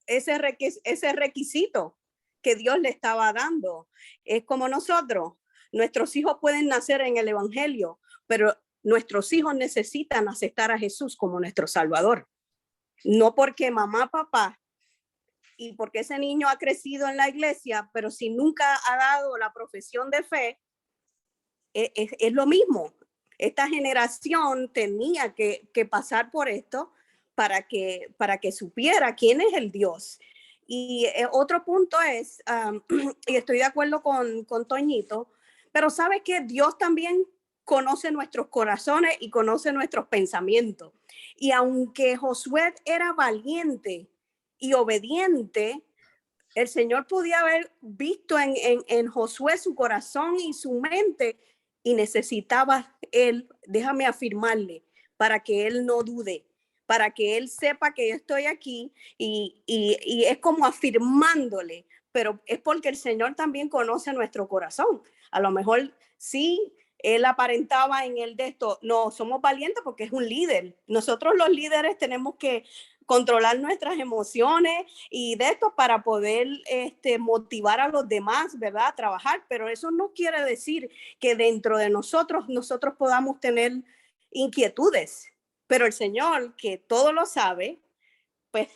ese requisito que Dios le estaba dando. Es como nosotros, nuestros hijos pueden nacer en el evangelio, pero nuestros hijos necesitan aceptar a Jesús como nuestro Salvador. No porque mamá, papá, y porque ese niño ha crecido en la iglesia, pero si nunca ha dado la profesión de fe, es lo mismo. Esta generación tenía que pasar por esto para que supiera quién es el Dios. Y otro punto es, y estoy de acuerdo con Toñito, pero sabe que Dios también conoce nuestros corazones y conoce nuestros pensamientos. Y aunque Josué era valiente y obediente, el Señor podía haber visto en Josué su corazón y su mente, y necesitaba él, déjame afirmarle, para que él no dude, para que él sepa que yo estoy aquí, y es como afirmándole, pero es porque el Señor también conoce nuestro corazón. A lo mejor sí, él aparentaba en el de esto, no, somos valientes porque es un líder. Nosotros los líderes tenemos que controlar nuestras emociones y de esto para poder motivar a los demás, ¿verdad?, a trabajar, pero eso no quiere decir que dentro de nosotros podamos tener inquietudes, pero el Señor, que todo lo sabe, pues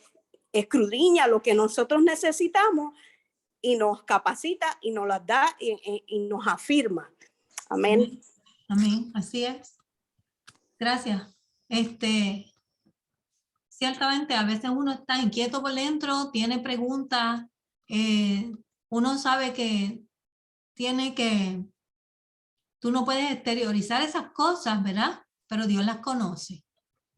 escudriña lo que nosotros necesitamos y nos capacita y nos las da y nos afirma. Amén. Amén, así es. Gracias. Ciertamente, a veces uno está inquieto por dentro, tiene preguntas, uno sabe que tú no puedes exteriorizar esas cosas, ¿verdad? Pero Dios las conoce.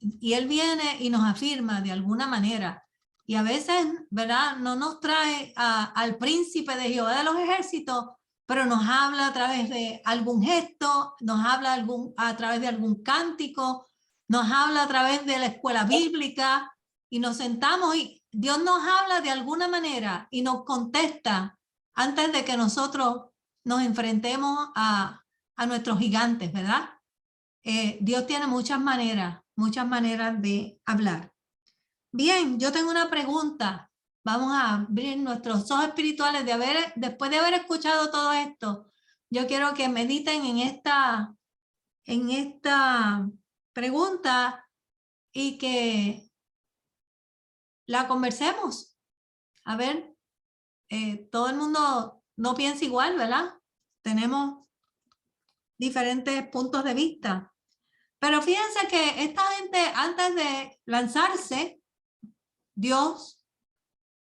Y Él viene y nos afirma de alguna manera. Y a veces, ¿verdad?, no nos trae al príncipe de Jehová de los ejércitos, pero nos habla a través de algún gesto, nos habla a través de algún cántico, nos habla a través de la escuela bíblica, y nos sentamos y Dios nos habla de alguna manera y nos contesta antes de que nosotros nos enfrentemos a nuestros gigantes, ¿verdad? Dios tiene muchas maneras de hablar. Bien, yo tengo una pregunta. Vamos a abrir nuestros ojos espirituales después de haber escuchado todo esto. yo quiero que mediten en esta pregunta y que la conversemos. A ver, todo el mundo no piensa igual, ¿verdad? Tenemos diferentes puntos de vista. Pero fíjense que esta gente, antes de lanzarse, Dios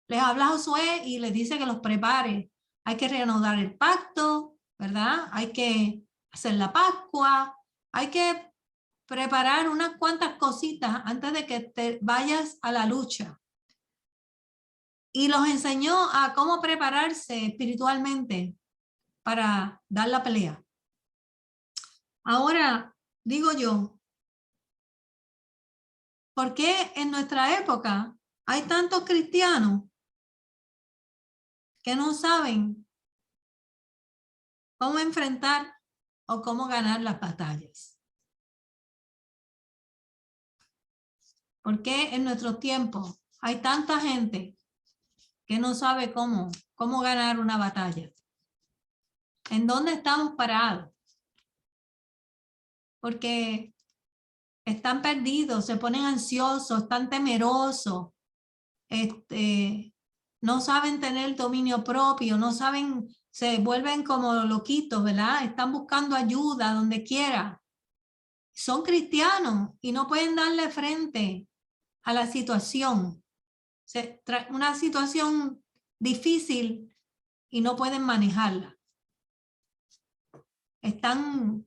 les habla a Josué y les dice que los prepare. Hay que reanudar el pacto, ¿verdad? Hay que hacer la Pascua, hay que preparar unas cuantas cositas antes de que te vayas a la lucha. Y los enseñó a cómo prepararse espiritualmente para dar la pelea. Ahora, digo yo, ¿por qué en nuestra época hay tantos cristianos que no saben cómo enfrentar o cómo ganar las batallas? ¿Por qué en nuestros tiempos hay tanta gente que no sabe cómo ganar una batalla? ¿En dónde estamos parados? Porque están perdidos, se ponen ansiosos, están temerosos, no saben tener dominio propio, no saben, se vuelven como loquitos, ¿verdad? Están buscando ayuda donde quiera. Son cristianos y no pueden darle frente a la situación. Una situación difícil y no pueden manejarla. Están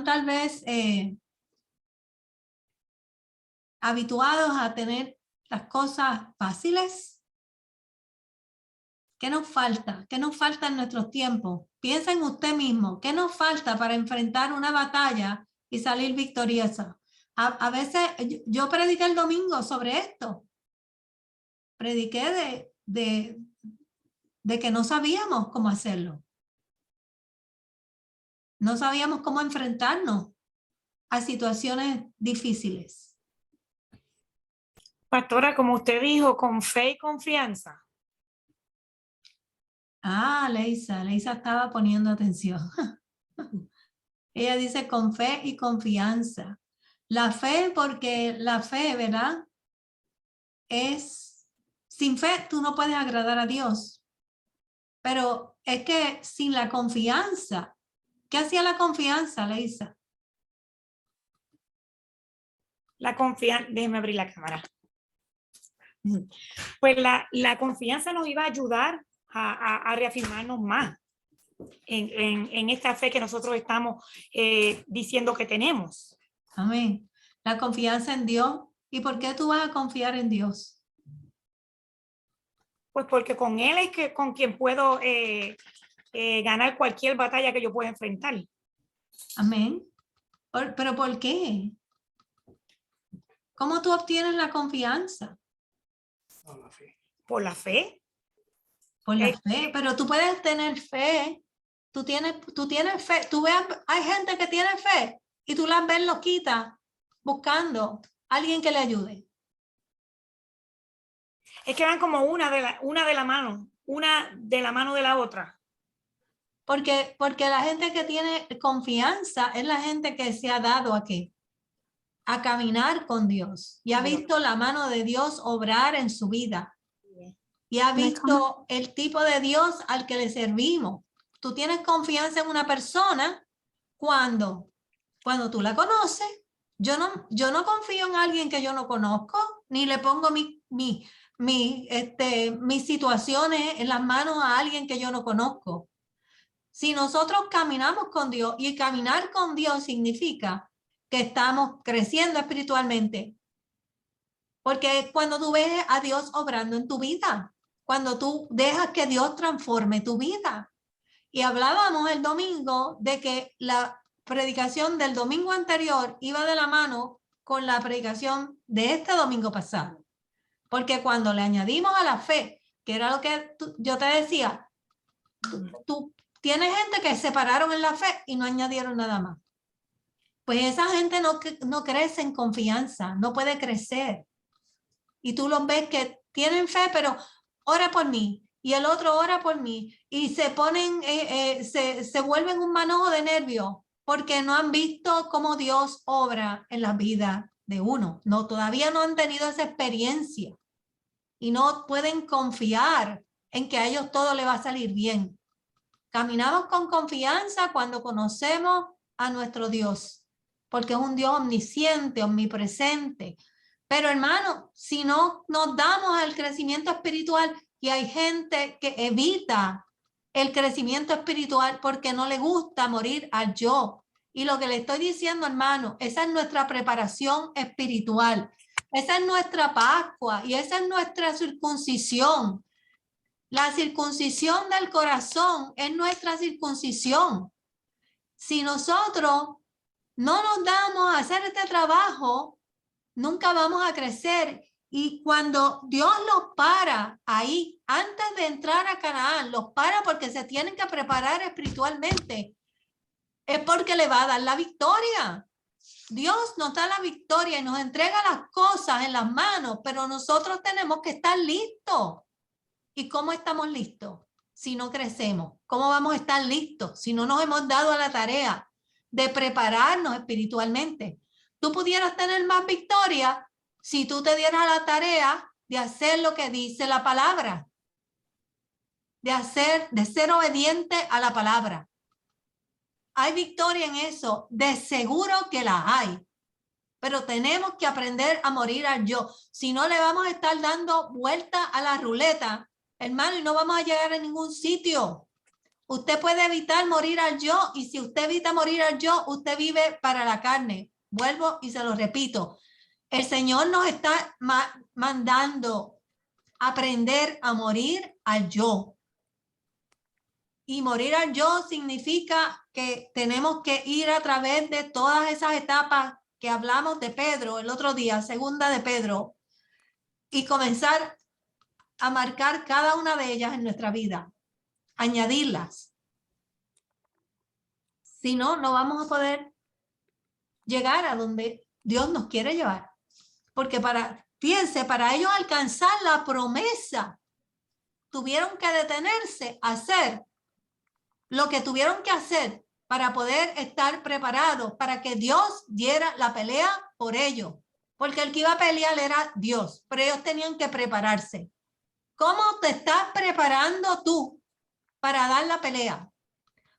tal vez habituados a tener las cosas fáciles. ¿Qué nos falta? ¿Qué nos falta en nuestros tiempos? Piensa en usted mismo. ¿Qué nos falta para enfrentar una batalla y salir victoriosa? A veces yo prediqué el domingo sobre esto. Prediqué de que no sabíamos cómo hacerlo. No sabíamos cómo enfrentarnos a situaciones difíciles. Pastora, como usted dijo, con fe y confianza. Ah, Leisa estaba poniendo atención. Ella dice con fe y confianza. La fe, porque la fe, ¿verdad? Sin fe tú no puedes agradar a Dios. Pero es que sin la confianza, ¿qué hacía la confianza, Leisa? La confianza, déjeme abrir la cámara. Pues la confianza nos iba a ayudar a reafirmarnos más en esta fe que nosotros estamos diciendo que tenemos. Amén. La confianza en Dios. ¿Y por qué tú vas a confiar en Dios? Pues porque con Él es con quien puedo ganar cualquier batalla que yo pueda enfrentar. Amén. ¿Pero por qué? ¿Cómo tú obtienes la confianza? Por la fe. Por la fe, pero tú puedes tener fe. Tú tienes fe. Tú ves, hay gente que tiene fe y tú las ves loquita buscando a alguien que le ayude. Es que van como una de la mano de la otra. Porque la gente que tiene confianza es la gente que se ha dado ¿a qué? A caminar con Dios y ha visto la mano de Dios obrar en su vida y ha visto el tipo de Dios al que le servimos. Tú tienes confianza en una persona cuando tú la conoces. Yo no confío en alguien que yo no conozco, ni le pongo mis situaciones en las manos a alguien que yo no conozco. Si nosotros caminamos con Dios, y caminar con Dios significa que estamos creciendo espiritualmente. Porque cuando tú ves a Dios obrando en tu vida, cuando tú dejas que Dios transforme tu vida. Y hablábamos el domingo de que la predicación del domingo anterior iba de la mano con la predicación de este domingo pasado. Porque cuando le añadimos a la fe, que era lo que yo te decía, tú tienes gente que se pararon en la fe y no añadieron nada más. Pues esa gente no crece en confianza, no puede crecer. Y tú los ves que tienen fe, pero ora por mí. y el otro ora por mí, y se ponen, se vuelven un manojo de nervios porque no han visto cómo Dios obra en la vida de uno. No, todavía no han tenido esa experiencia y no pueden confiar en que a ellos todo le va a salir bien. Caminamos con confianza cuando conocemos a nuestro Dios, porque es un Dios omnisciente, omnipresente. Pero hermano, si no nos damos al crecimiento espiritual, y hay gente que evita el crecimiento espiritual porque no le gusta morir al yo. Y lo que le estoy diciendo, hermano, esa es nuestra preparación espiritual. Esa es nuestra Pascua y esa es nuestra circuncisión. La circuncisión del corazón es nuestra circuncisión. Si nosotros no nos damos a hacer este trabajo, nunca vamos a crecer. Y cuando Dios los para ahí, antes de entrar a Canaán, los para porque se tienen que preparar espiritualmente, es porque le va a dar la victoria. Dios nos da la victoria y nos entrega las cosas en las manos, pero nosotros tenemos que estar listos. ¿Y cómo estamos listos si no crecemos? ¿Cómo vamos a estar listos si no nos hemos dado a la tarea de prepararnos espiritualmente? Tú pudieras tener más victoria si tú te dieras a la tarea de hacer lo que dice la palabra, de ser obediente a la palabra. Hay victoria en eso, de seguro que la hay, pero tenemos que aprender a morir al yo. Si no, le vamos a estar dando vuelta a la ruleta, hermano, y no vamos a llegar a ningún sitio. Usted puede evitar morir al yo, y si usted evita morir al yo, usted vive para la carne. Vuelvo y se lo repito. El Señor nos está mandando aprender a morir al yo. Y morir al yo significa que tenemos que ir a través de todas esas etapas que hablamos de Pedro el otro día, segunda de Pedro, y comenzar a marcar cada una de ellas en nuestra vida, añadirlas. Si no, no vamos a poder llegar a donde Dios nos quiere llevar. Porque fíjense, para ellos alcanzar la promesa, tuvieron que detenerse a hacer lo que tuvieron que hacer para poder estar preparados, para que Dios diera la pelea por ellos. Porque el que iba a pelear era Dios, pero ellos tenían que prepararse. ¿Cómo te estás preparando tú para dar la pelea?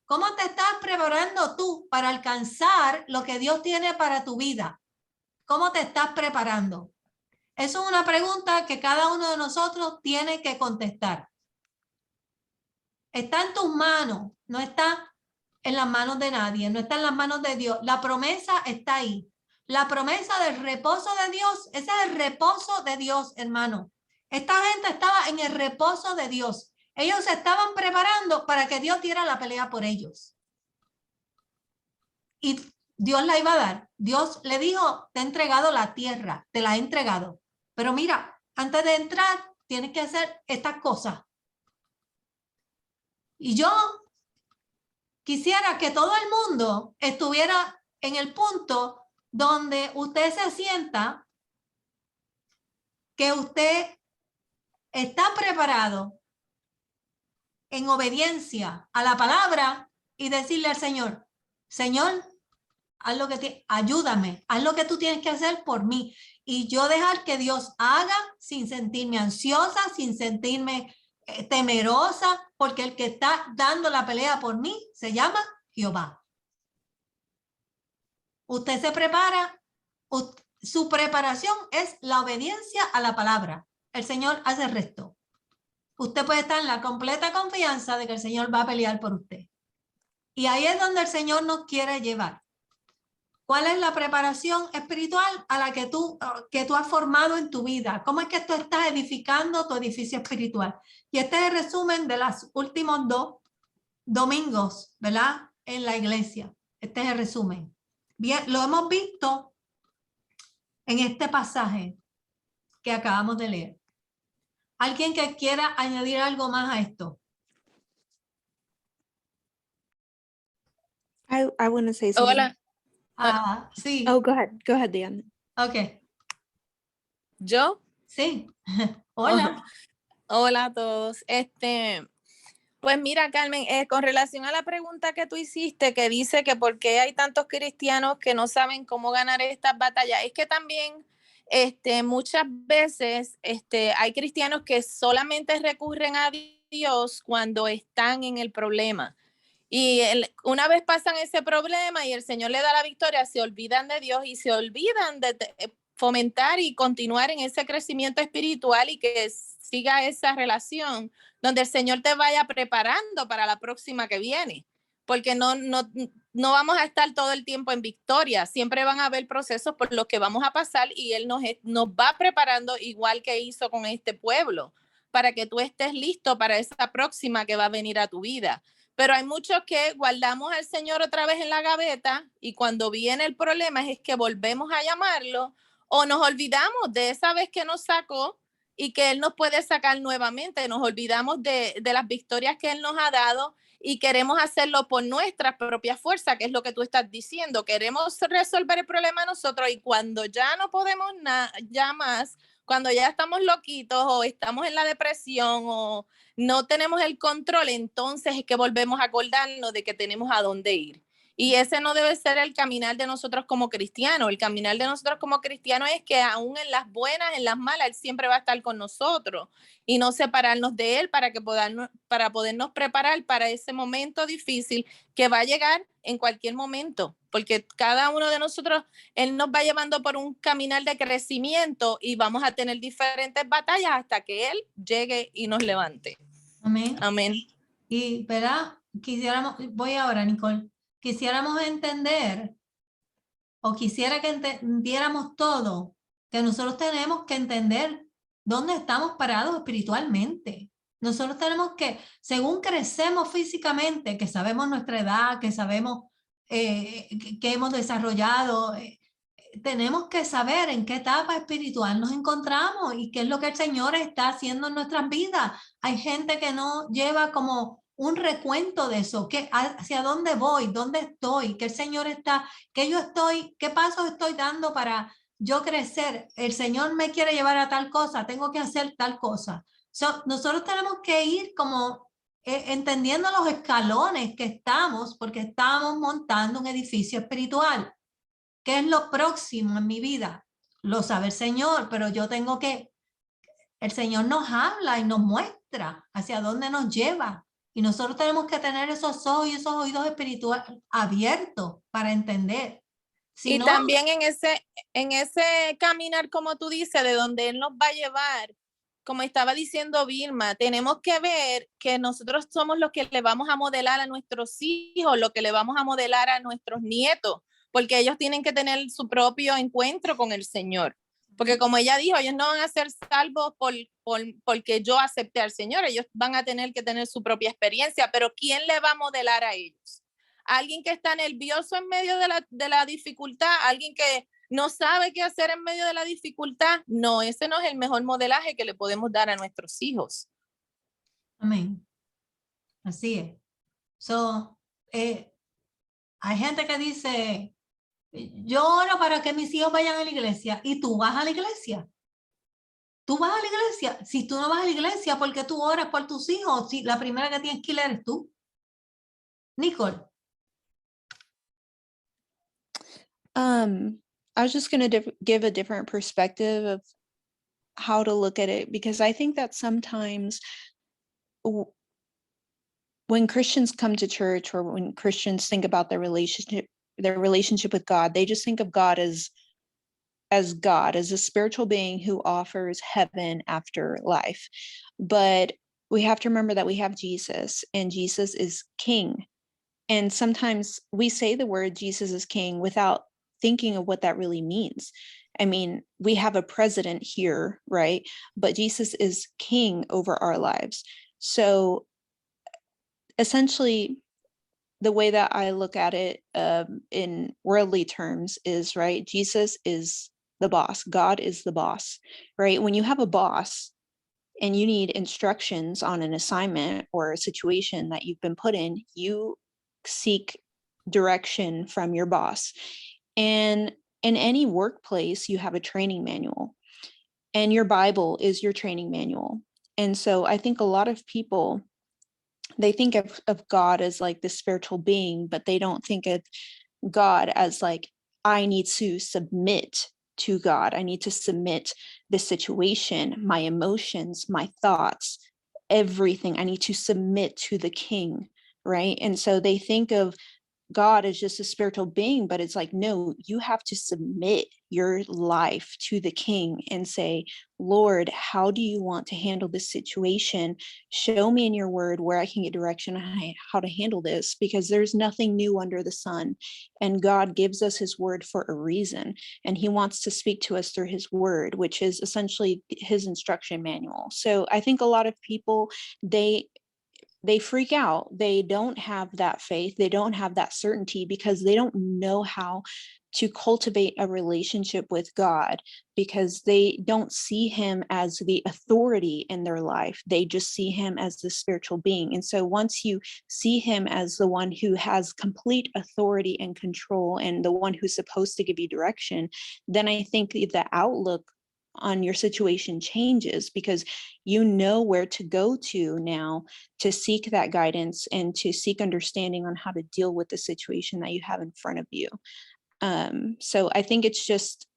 ¿Cómo te estás preparando tú para alcanzar lo que Dios tiene para tu vida? ¿Cómo te estás preparando? Eso es una pregunta que cada uno de nosotros tiene que contestar. Está en tus manos, no está en las manos de nadie, no está en las manos de Dios. La promesa está ahí. La promesa del reposo de Dios, ese es el reposo de Dios, hermano. Esta gente estaba en el reposo de Dios. Ellos se estaban preparando para que Dios diera la pelea por ellos. Y Dios la iba a dar. Dios le dijo, te he entregado la tierra, te la he entregado. Pero mira, antes de entrar, tienes que hacer estas cosas. Y yo quisiera que todo el mundo estuviera en el punto donde usted se sienta que usted está preparado en obediencia a la palabra y decirle al Señor, Señor, haz lo que ayúdame, haz lo que tú tienes que hacer por mí. Y yo dejar que Dios haga sin sentirme ansiosa, sin sentirme temerosa, porque el que está dando la pelea por mí se llama Jehová. Usted se prepara, su preparación es la obediencia a la palabra. El Señor hace el resto. Usted puede estar en la completa confianza de que el Señor va a pelear por usted. Y ahí es donde el Señor nos quiere llevar. ¿Cuál es la preparación espiritual a la que tú has formado en tu vida? ¿Cómo es que tú estás edificando tu edificio espiritual? Y este es el resumen de los últimos 2 domingos, ¿verdad? En la iglesia. Este es el resumen. Bien, lo hemos visto en este pasaje que acabamos de leer. ¿Alguien que quiera añadir algo más a esto? I want to say something. Hola, Sí. Oh, go ahead, Diana. Ok. ¿yo? Sí. Hola. Hola a todos. Pues mira, Carmen, con relación a la pregunta que tú hiciste, que dice que por qué hay tantos cristianos que no saben cómo ganar estas batallas, es que también muchas veces hay cristianos que solamente recurren a Dios cuando están en el problema. Y una vez pasan ese problema y el Señor le da la victoria, se olvidan de Dios y se olvidan de fomentar y continuar en ese crecimiento espiritual y que siga esa relación donde el Señor te vaya preparando para la próxima que viene. Porque no vamos a estar todo el tiempo en victoria, siempre van a haber procesos por los que vamos a pasar y Él nos va preparando igual que hizo con este pueblo, para que tú estés listo para esa próxima que va a venir a tu vida. Pero hay muchos que guardamos al Señor otra vez en la gaveta y cuando viene el problema es que volvemos a llamarlo o nos olvidamos de esa vez que nos sacó y que Él nos puede sacar nuevamente. Nos olvidamos de las victorias que Él nos ha dado y queremos hacerlo por nuestra propia fuerza, que es lo que tú estás diciendo. Queremos resolver el problema nosotros y cuando ya no podemos ya más, cuando ya estamos loquitos o estamos en la depresión o no tenemos el control, entonces es que volvemos a acordarnos de que tenemos a dónde ir. Y ese no debe ser el caminar de nosotros como cristianos. El caminar de nosotros como cristianos es que aún en las buenas, en las malas, Él siempre va a estar con nosotros y no separarnos de Él para podernos preparar para ese momento difícil que va a llegar en cualquier momento. Porque cada uno de nosotros, Él nos va llevando por un caminar de crecimiento y vamos a tener diferentes batallas hasta que Él llegue y nos levante. Amén. Amén. Y, ¿verdad? Voy ahora, Nicole. Quisiéramos entender, o quisiera que entendiéramos todo, que nosotros tenemos que entender dónde estamos parados espiritualmente. Nosotros tenemos que, según crecemos físicamente, que sabemos nuestra edad, que sabemos que hemos desarrollado, tenemos que saber en qué etapa espiritual nos encontramos y qué es lo que el Señor está haciendo en nuestras vidas. Hay gente que no lleva como un recuento de eso, hacia dónde voy, dónde estoy, qué el Señor está, qué pasos estoy dando para yo crecer. El Señor me quiere llevar a tal cosa, tengo que hacer tal cosa. Nosotros tenemos que ir como entendiendo los escalones que estamos, porque estamos montando un edificio espiritual. ¿Qué es lo próximo en mi vida? Lo sabe el Señor, pero yo tengo que, el Señor nos habla y nos muestra hacia dónde nos lleva. Y nosotros tenemos que tener esos ojos y esos oídos espirituales abiertos para entender. Si y no, también en ese caminar, como tú dices, de donde Él nos va a llevar, como estaba diciendo Vilma, tenemos que ver que nosotros somos los que le vamos a modelar a nuestros hijos, lo que le vamos a modelar a nuestros nietos, porque ellos tienen que tener su propio encuentro con el Señor. Porque como ella dijo, ellos no van a ser salvos porque yo acepté al Señor, ellos van a tener que tener su propia experiencia, pero ¿quién le va a modelar a ellos? Alguien que está nervioso en medio de la dificultad, alguien que no sabe qué hacer en medio de la dificultad. No, ese no es el mejor modelaje que le podemos dar a nuestros hijos. amén. Así es. Hay gente que dice, yo oro para que mis hijos vayan a la iglesia. ¿Y tú vas a la iglesia? ¿Tú vas a la iglesia? Si tú no vas a la iglesia, ¿por qué tú oras por tus hijos? Si la primera que tienes que ir eres tú. Nicole. I was just going to give a different perspective of how to look at it, because I think that sometimes when Christians come to church, or when Christians think about their relationship with God, they just think of God as God, as a spiritual being who offers heaven after life. But we have to remember that we have Jesus, and Jesus is King. And sometimes we say the word Jesus is King without thinking of what that really means. I mean, we have a president here, right? But Jesus is King over our lives. So essentially, the way that I look at it in worldly terms is, right, Jesus is the boss. God is the boss, right? When you have a boss and you need instructions on an assignment or a situation that you've been put in, you seek direction from your boss. And in any workplace, you have a training manual, and your Bible is your training manual. And so I think a lot of people, they think of God as like the spiritual being, but they don't think of God as like, I need to submit to God. I need to submit the situation, my emotions, my thoughts, everything. I need to submit to the King, right? And so they think of God is just a spiritual being, but it's like, no, you have to submit your life to the King and say, Lord, how do you want to handle this situation? Show me in your word where I can get direction on how to handle this, because there's nothing new under the sun. And God gives us his word for a reason. And he wants to speak to us through his word, which is essentially his instruction manual. So I think a lot of people, they freak out. They don't have that faith. They don't have that certainty because they don't know how to cultivate a relationship with God, because they don't see him as the authority in their life. They just see him as the spiritual being. And so once you see him as the one who has complete authority and control and the one who's supposed to give you direction, then I think the outlook on your situation changes, because you know where to go to now to seek that guidance and to seek understanding on how to deal with the situation that you have in front of you. So I think it's just,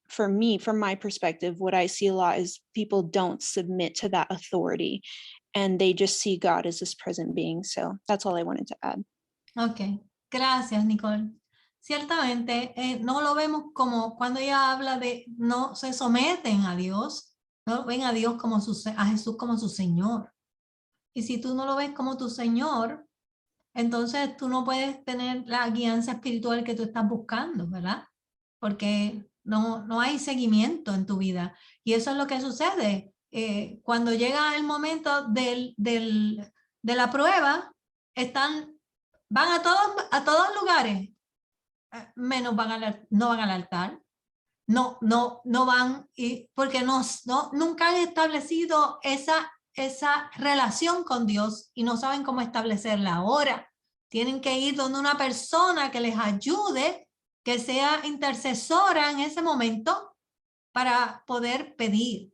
for me, from my perspective, what I see a lot is people don't submit to that authority and they just see God as this present being. So that's all I wanted to add. Ok, gracias, Nicole. Ciertamente, no lo vemos como cuando ella habla de no se someten a Dios, no ven a Dios como a Jesús como su Señor. Y si tú no lo ves como tu Señor, entonces tú no puedes tener la guianza espiritual que tú estás buscando, ¿verdad? Porque no hay seguimiento en tu vida. Y eso es lo que sucede. Cuando llega el momento de la prueba, van a todos lugares, menos no van al altar. No van, porque nunca han establecido esa relación con Dios y no saben cómo establecerla ahora. Tienen que ir donde una persona que les ayude, que sea intercesora en ese momento para poder pedir.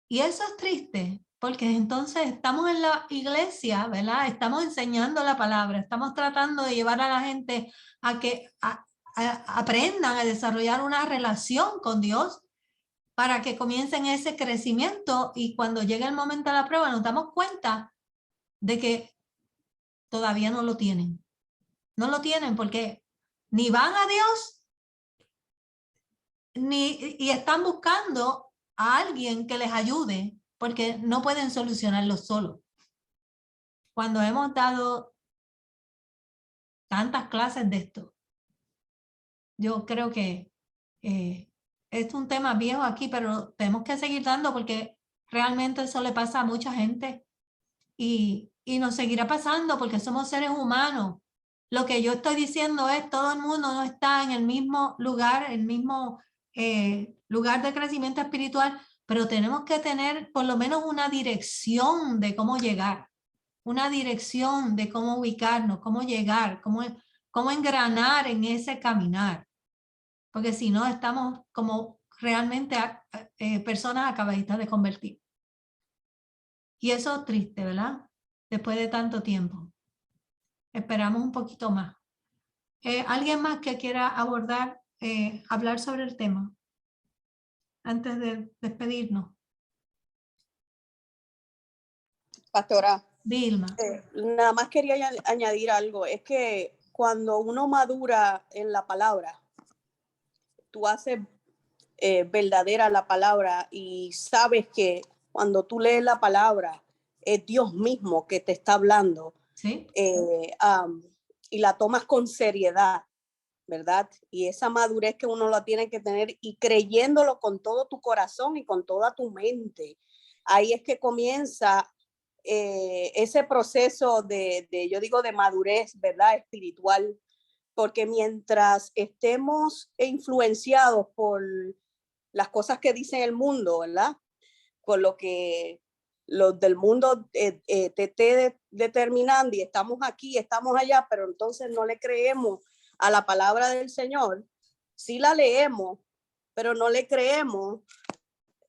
Y eso es triste, porque entonces estamos en la iglesia, ¿verdad? Estamos enseñando la palabra, estamos tratando de llevar a la gente a que aprendan a desarrollar una relación con Dios para que comiencen ese crecimiento, y cuando llegue el momento de la prueba nos damos cuenta de que todavía no lo tienen. No lo tienen porque ni van a Dios y están buscando a alguien que les ayude, porque no pueden solucionarlo solo. Cuando hemos dado tantas clases de esto, yo creo que es un tema viejo aquí, pero tenemos que seguir dando, porque realmente eso le pasa a mucha gente y nos seguirá pasando porque somos seres humanos. Lo que yo estoy diciendo es, todo el mundo no está en el mismo lugar, el mismo lugar de crecimiento espiritual, pero tenemos que tener por lo menos una dirección de cómo llegar, una dirección de cómo ubicarnos, cómo llegar, cómo engranar en ese caminar. Porque si no, estamos como realmente personas acabaditas de convertir. Y eso es triste, ¿verdad? Después de tanto tiempo. Esperamos un poquito más. ¿Alguien más que quiera abordar, hablar sobre el tema? Antes de despedirnos. Pastora, Vilma. nada más quería añadir algo. Es que cuando uno madura en la palabra, tú haces verdadera la palabra y sabes que cuando tú lees la palabra es Dios mismo que te está hablando. ¿Sí? Y la tomas con seriedad, ¿verdad? Y esa madurez que uno la tiene que tener y creyéndolo con todo tu corazón y con toda tu mente. Ahí es que comienza ese proceso yo digo, de madurez, ¿verdad? Espiritual, porque mientras estemos influenciados por las cosas que dice el mundo, ¿verdad? Por lo que los del mundo te esté determinando, y estamos aquí, estamos allá, pero entonces no le creemos a la palabra del Señor. Sí la leemos, pero no le creemos,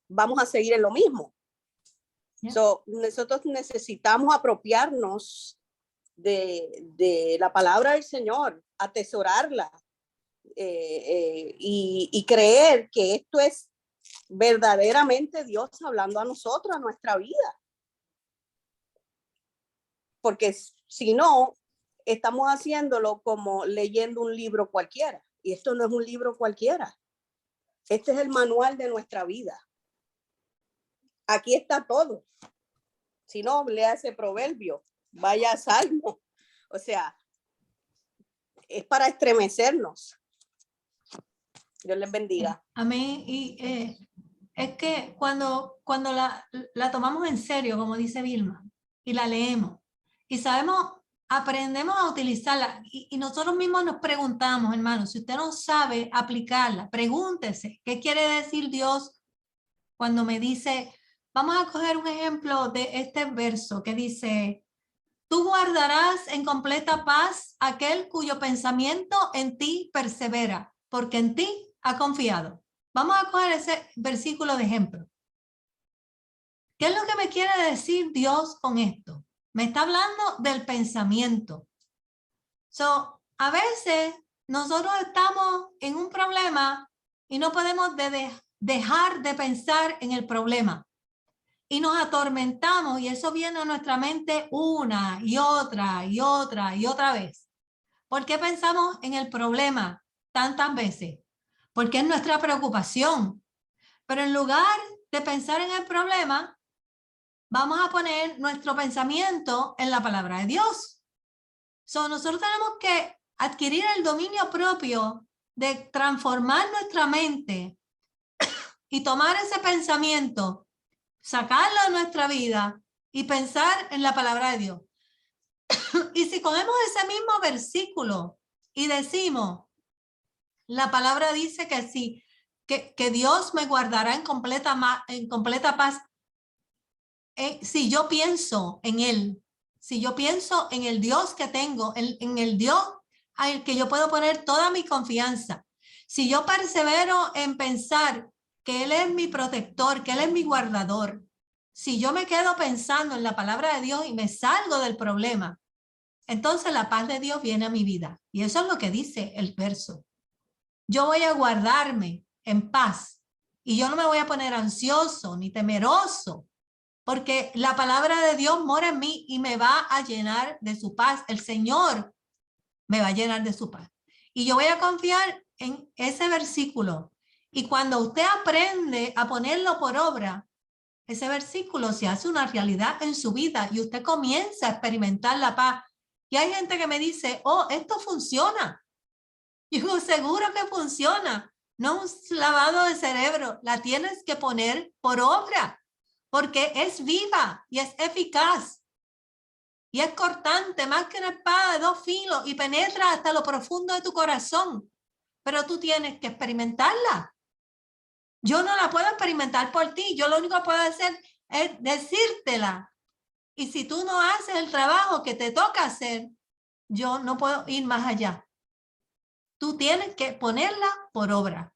vamos a seguir en lo mismo. Yeah. So, nosotros necesitamos apropiarnos de la palabra del Señor, atesorarla y creer que esto es verdaderamente Dios hablando a nosotros, a nuestra vida. Porque si no, estamos haciéndolo como leyendo un libro cualquiera. Y esto no es un libro cualquiera. Este es el manual de nuestra vida. Aquí está todo. Si no, lea ese proverbio, vaya a Salmo. O sea, es para estremecernos. Dios les bendiga. Amén. Y es que cuando la tomamos en serio, como dice Vilma, y la leemos, y sabemos, aprendemos a utilizarla, y nosotros mismos nos preguntamos, hermanos, si usted no sabe aplicarla, pregúntese, ¿qué quiere decir Dios cuando me dice? Vamos a coger un ejemplo de este verso que dice: tú guardarás en completa paz aquel cuyo pensamiento en ti persevera, porque en ti ha confiado. Vamos a coger ese versículo de ejemplo. ¿Qué es lo que me quiere decir Dios con esto? Me está hablando del pensamiento. So, a veces nosotros estamos en un problema y no podemos dejar de pensar en el problema. Y nos atormentamos y eso viene a nuestra mente una y otra y otra y otra vez. ¿Por qué pensamos en el problema tantas veces? Porque es nuestra preocupación. Pero en lugar de pensar en el problema, vamos a poner nuestro pensamiento en la palabra de Dios. Nosotros tenemos que adquirir el dominio propio de transformar nuestra mente y tomar ese pensamiento, sacarlo de nuestra vida y pensar en la palabra de Dios. Y si cogemos ese mismo versículo y decimos, la palabra dice que sí, que Dios me guardará en completa paz. Si yo pienso en Él, si yo pienso en el Dios que tengo, en el Dios al que yo puedo poner toda mi confianza, si yo persevero en pensar que Él es mi protector, que Él es mi guardador, si yo me quedo pensando en la palabra de Dios y me salgo del problema, entonces la paz de Dios viene a mi vida. Y eso es lo que dice el verso. Yo voy a guardarme en paz y yo no me voy a poner ansioso ni temeroso, porque la palabra de Dios mora en mí y me va a llenar de su paz. El Señor me va a llenar de su paz. Y yo voy a confiar en ese versículo. Y cuando usted aprende a ponerlo por obra, ese versículo se hace una realidad en su vida y usted comienza a experimentar la paz. Y hay gente que me dice, oh, esto funciona. Y digo, seguro que funciona. No un lavado de cerebro, la tienes que poner por obra, porque es viva y es eficaz. Y es cortante, más que una espada de dos filos, y penetra hasta lo profundo de tu corazón. Pero tú tienes que experimentarla. Yo no la puedo experimentar por ti. Yo lo único que puedo hacer es decírtela. Y si tú no haces el trabajo que te toca hacer, yo no puedo ir más allá. Tú tienes que ponerla por obra.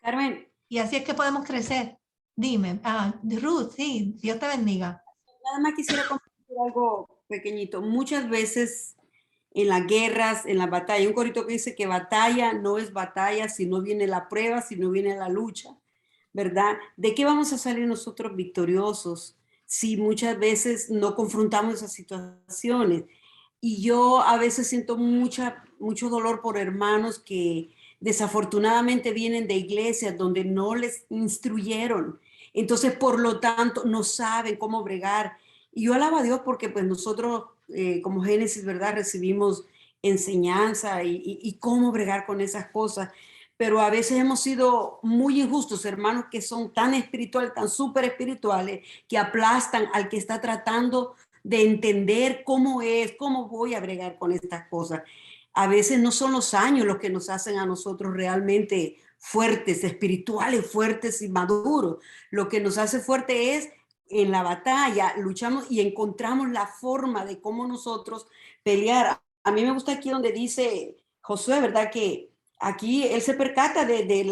Carmen. Y así es que podemos crecer. Dime, Ruth, sí, Dios te bendiga. Nada más quisiera compartir algo pequeñito. Muchas veces en las guerras, en la batalla, hay un corito que dice que batalla no es batalla si no viene la prueba, si no viene la lucha, ¿verdad? ¿De qué vamos a salir nosotros victoriosos si muchas veces no confrontamos esas situaciones? Y yo a veces siento mucho dolor por hermanos que desafortunadamente vienen de iglesias donde no les instruyeron. Entonces, por lo tanto, no saben cómo bregar. Y yo alabo a Dios porque pues nosotros como Génesis, ¿verdad? Recibimos enseñanza y cómo bregar con esas cosas. Pero a veces hemos sido muy injustos, hermanos que son tan espirituales, tan súper espirituales, que aplastan al que está tratando de entender cómo voy a bregar con estas cosas. A veces no son los años los que nos hacen a nosotros realmente fuertes, espirituales, fuertes y maduros. Lo que nos hace fuerte es en la batalla, luchamos y encontramos la forma de cómo nosotros pelear. A mí me gusta aquí donde dice Josué, ¿verdad? Que aquí él se percata de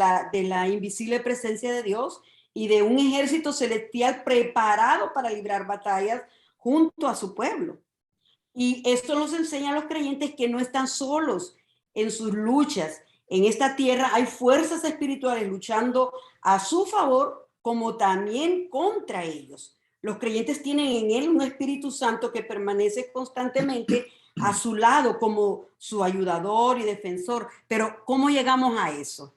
la invisible presencia de Dios y de un ejército celestial preparado para librar batallas junto a su pueblo. Y esto nos enseña a los creyentes que no están solos en sus luchas. En esta tierra hay fuerzas espirituales luchando a su favor como también contra ellos. Los creyentes tienen en él un Espíritu Santo que permanece constantemente a su lado como su ayudador y defensor. Pero ¿cómo llegamos a eso?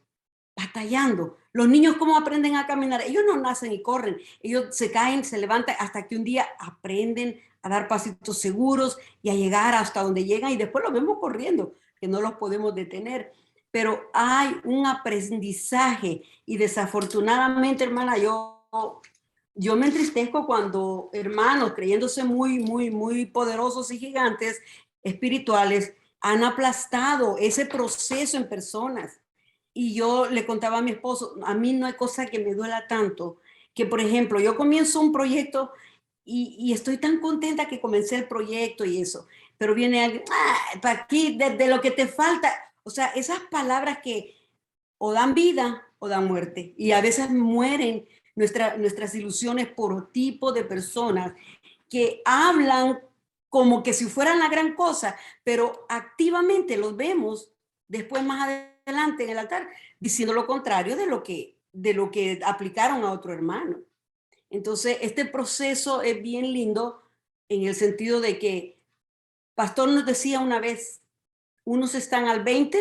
Batallando. Los niños, ¿cómo aprenden a caminar? Ellos no nacen y corren. Ellos se caen, se levantan hasta que un día aprenden a dar pasitos seguros y a llegar hasta donde llegan, y después los vemos corriendo, que no los podemos detener. Pero hay un aprendizaje, y desafortunadamente, hermana, yo me entristezco cuando hermanos, creyéndose muy poderosos y gigantes espirituales, han aplastado ese proceso en personas. Y yo le contaba a mi esposo, a mí no hay cosa que me duela tanto, que por ejemplo, yo comienzo un proyecto y estoy tan contenta que comencé el proyecto y eso, pero viene alguien, para aquí, de lo que te falta, o sea, esas palabras que o dan vida o dan muerte, y a veces mueren nuestras ilusiones por tipo de personas que hablan como que si fueran la gran cosa, pero activamente los vemos después más adelante en el altar diciendo lo contrario de lo que aplicaron a otro hermano. Entonces, este proceso es bien lindo en el sentido de que Pastor nos decía una vez, unos están al 20,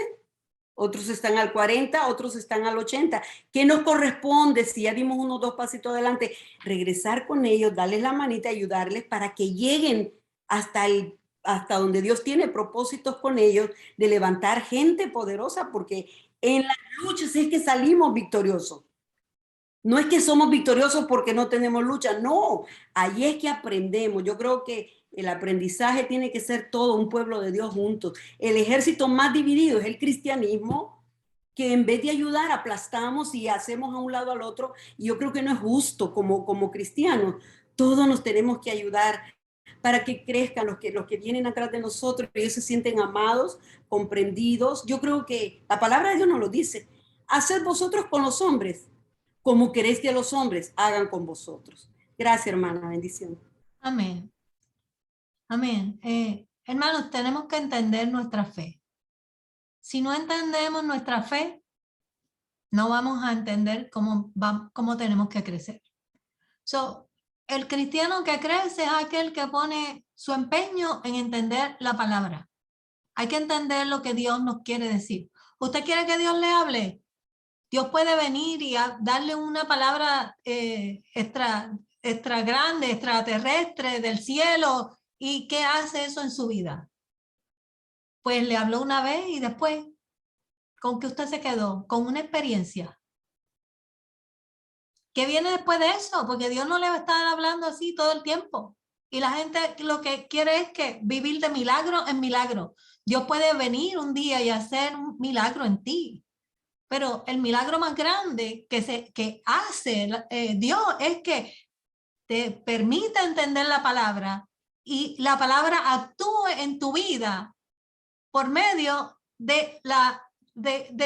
otros están al 40, otros están al 80. ¿Qué nos corresponde si ya dimos unos 2 pasitos adelante? Regresar con ellos, darles la manita, ayudarles para que lleguen hasta donde Dios tiene propósitos con ellos, de levantar gente poderosa, porque en las luchas es que salimos victoriosos. No es que somos victoriosos porque no tenemos lucha, no, ahí es que aprendemos. Yo creo que el aprendizaje tiene que ser todo un pueblo de Dios juntos. El ejército más dividido es el cristianismo, que en vez de ayudar aplastamos y hacemos a un lado al otro, y yo creo que no es justo como cristianos. Todos nos tenemos que ayudar para que crezcan los que vienen atrás de nosotros, y ellos se sienten amados, comprendidos. Yo creo que la palabra de Dios nos lo dice: haced vosotros con los hombres como queréis que los hombres hagan con vosotros. Gracias, hermana. Bendición. Amén. Amén. Hermanos, tenemos que entender nuestra fe. Si no entendemos nuestra fe, no vamos a entender cómo tenemos que crecer. El cristiano que crece es aquel que pone su empeño en entender la palabra. Hay que entender lo que Dios nos quiere decir. ¿Usted quiere que Dios le hable? Dios puede venir y darle una palabra extra grande, extraterrestre del cielo. ¿Y qué hace eso en su vida? Pues le habló una vez y después, ¿con qué usted se quedó? Con una experiencia. ¿Qué viene después de eso? Porque Dios no le va a estar hablando así todo el tiempo. Y la gente lo que quiere es que vivir de milagro en milagro. Dios puede venir un día y hacer un milagro en ti. Pero el milagro más grande que hace Dios es que te permite entender la palabra, y la palabra actúe en tu vida por medio de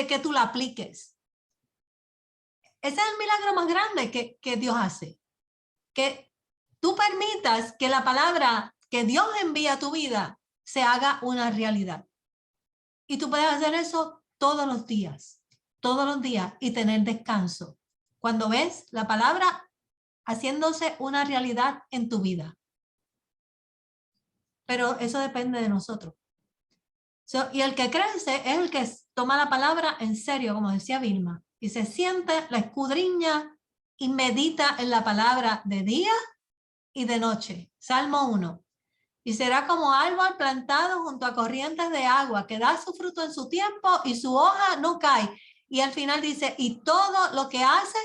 que tú la apliques. Ese es el milagro más grande que Dios hace. Que tú permitas que la palabra que Dios envía a tu vida se haga una realidad. Y tú puedes hacer eso todos los días y tener descanso cuando ves la palabra haciéndose una realidad en tu vida. Pero eso depende de nosotros. Y el que crece es el que toma la palabra en serio, como decía Vilma, y se siente, la escudriña y medita en la palabra de día y de noche. Salmo 1. Y será como árbol plantado junto a corrientes de agua, que da su fruto en su tiempo y su hoja no cae. Y al final dice, y todo lo que hace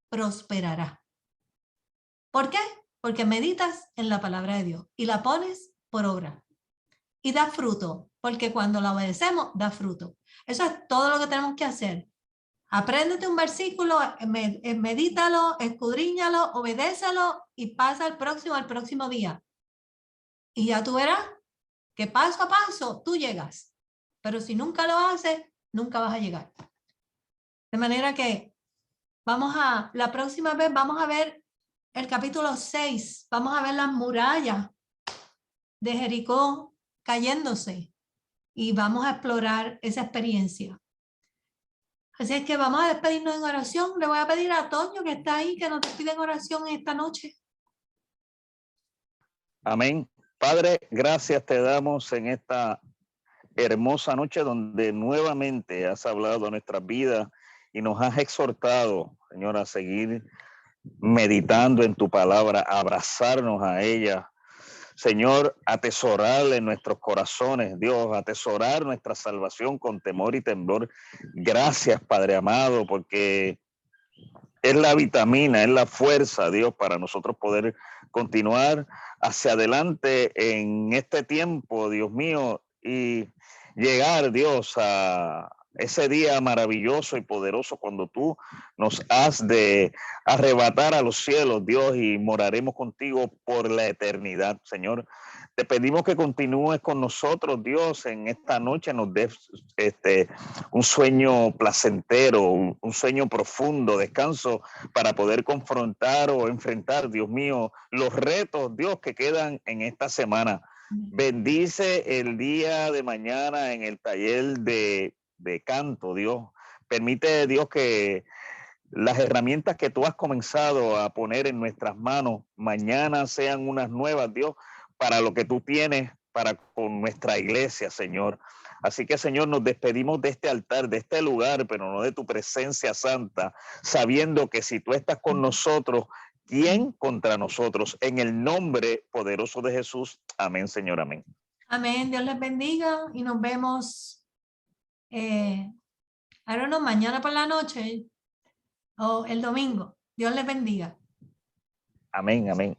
prosperará. ¿Por qué? Porque meditas en la palabra de Dios y la pones por obra. Y da fruto, porque cuando la obedecemos, da fruto. Eso es todo lo que tenemos que hacer. Apréndete un versículo, medítalo, escudriñalo, obedécelo y pasa al próximo día. Y ya tú verás que paso a paso tú llegas. Pero si nunca lo haces, nunca vas a llegar. De manera que la próxima vez vamos a ver el capítulo 6. Vamos a ver las murallas de Jericó cayéndose y vamos a explorar esa experiencia. Así es que vamos a despedirnos en oración. Le voy a pedir a Toño, que está ahí, que nos despida en oración esta noche. Amén. Padre, gracias te damos en esta hermosa noche donde nuevamente has hablado a nuestras vidas y nos has exhortado, Señor, a seguir meditando en tu palabra, a abrazarnos a ella. Señor, atesorarle en nuestros corazones, Dios, atesorar nuestra salvación con temor y temblor. Gracias, Padre amado, porque es la vitamina, es la fuerza, Dios, para nosotros poder continuar hacia adelante en este tiempo, Dios mío, y llegar, Dios, a ese día maravilloso y poderoso cuando tú nos has de arrebatar a los cielos, Dios, y moraremos contigo por la eternidad, Señor. Te pedimos que continúes con nosotros, Dios, en esta noche, nos des un sueño placentero, un sueño profundo, descanso para poder confrontar o enfrentar, Dios mío, los retos, Dios, que quedan en esta semana. Bendice el día de mañana en el taller de canto, Dios. Permite, Dios, que las herramientas que tú has comenzado a poner en nuestras manos mañana sean unas nuevas, Dios, para lo que tú tienes para con nuestra iglesia, Señor. Así que, Señor, nos despedimos de este altar, de este lugar, pero no de tu presencia santa, sabiendo que si tú estás con nosotros, ¿quién contra nosotros? En el nombre poderoso de Jesús. Amén, Señor, amén. Amén. Dios les bendiga y nos vemos, mañana por la noche o el domingo. Dios les bendiga. Amén, amén.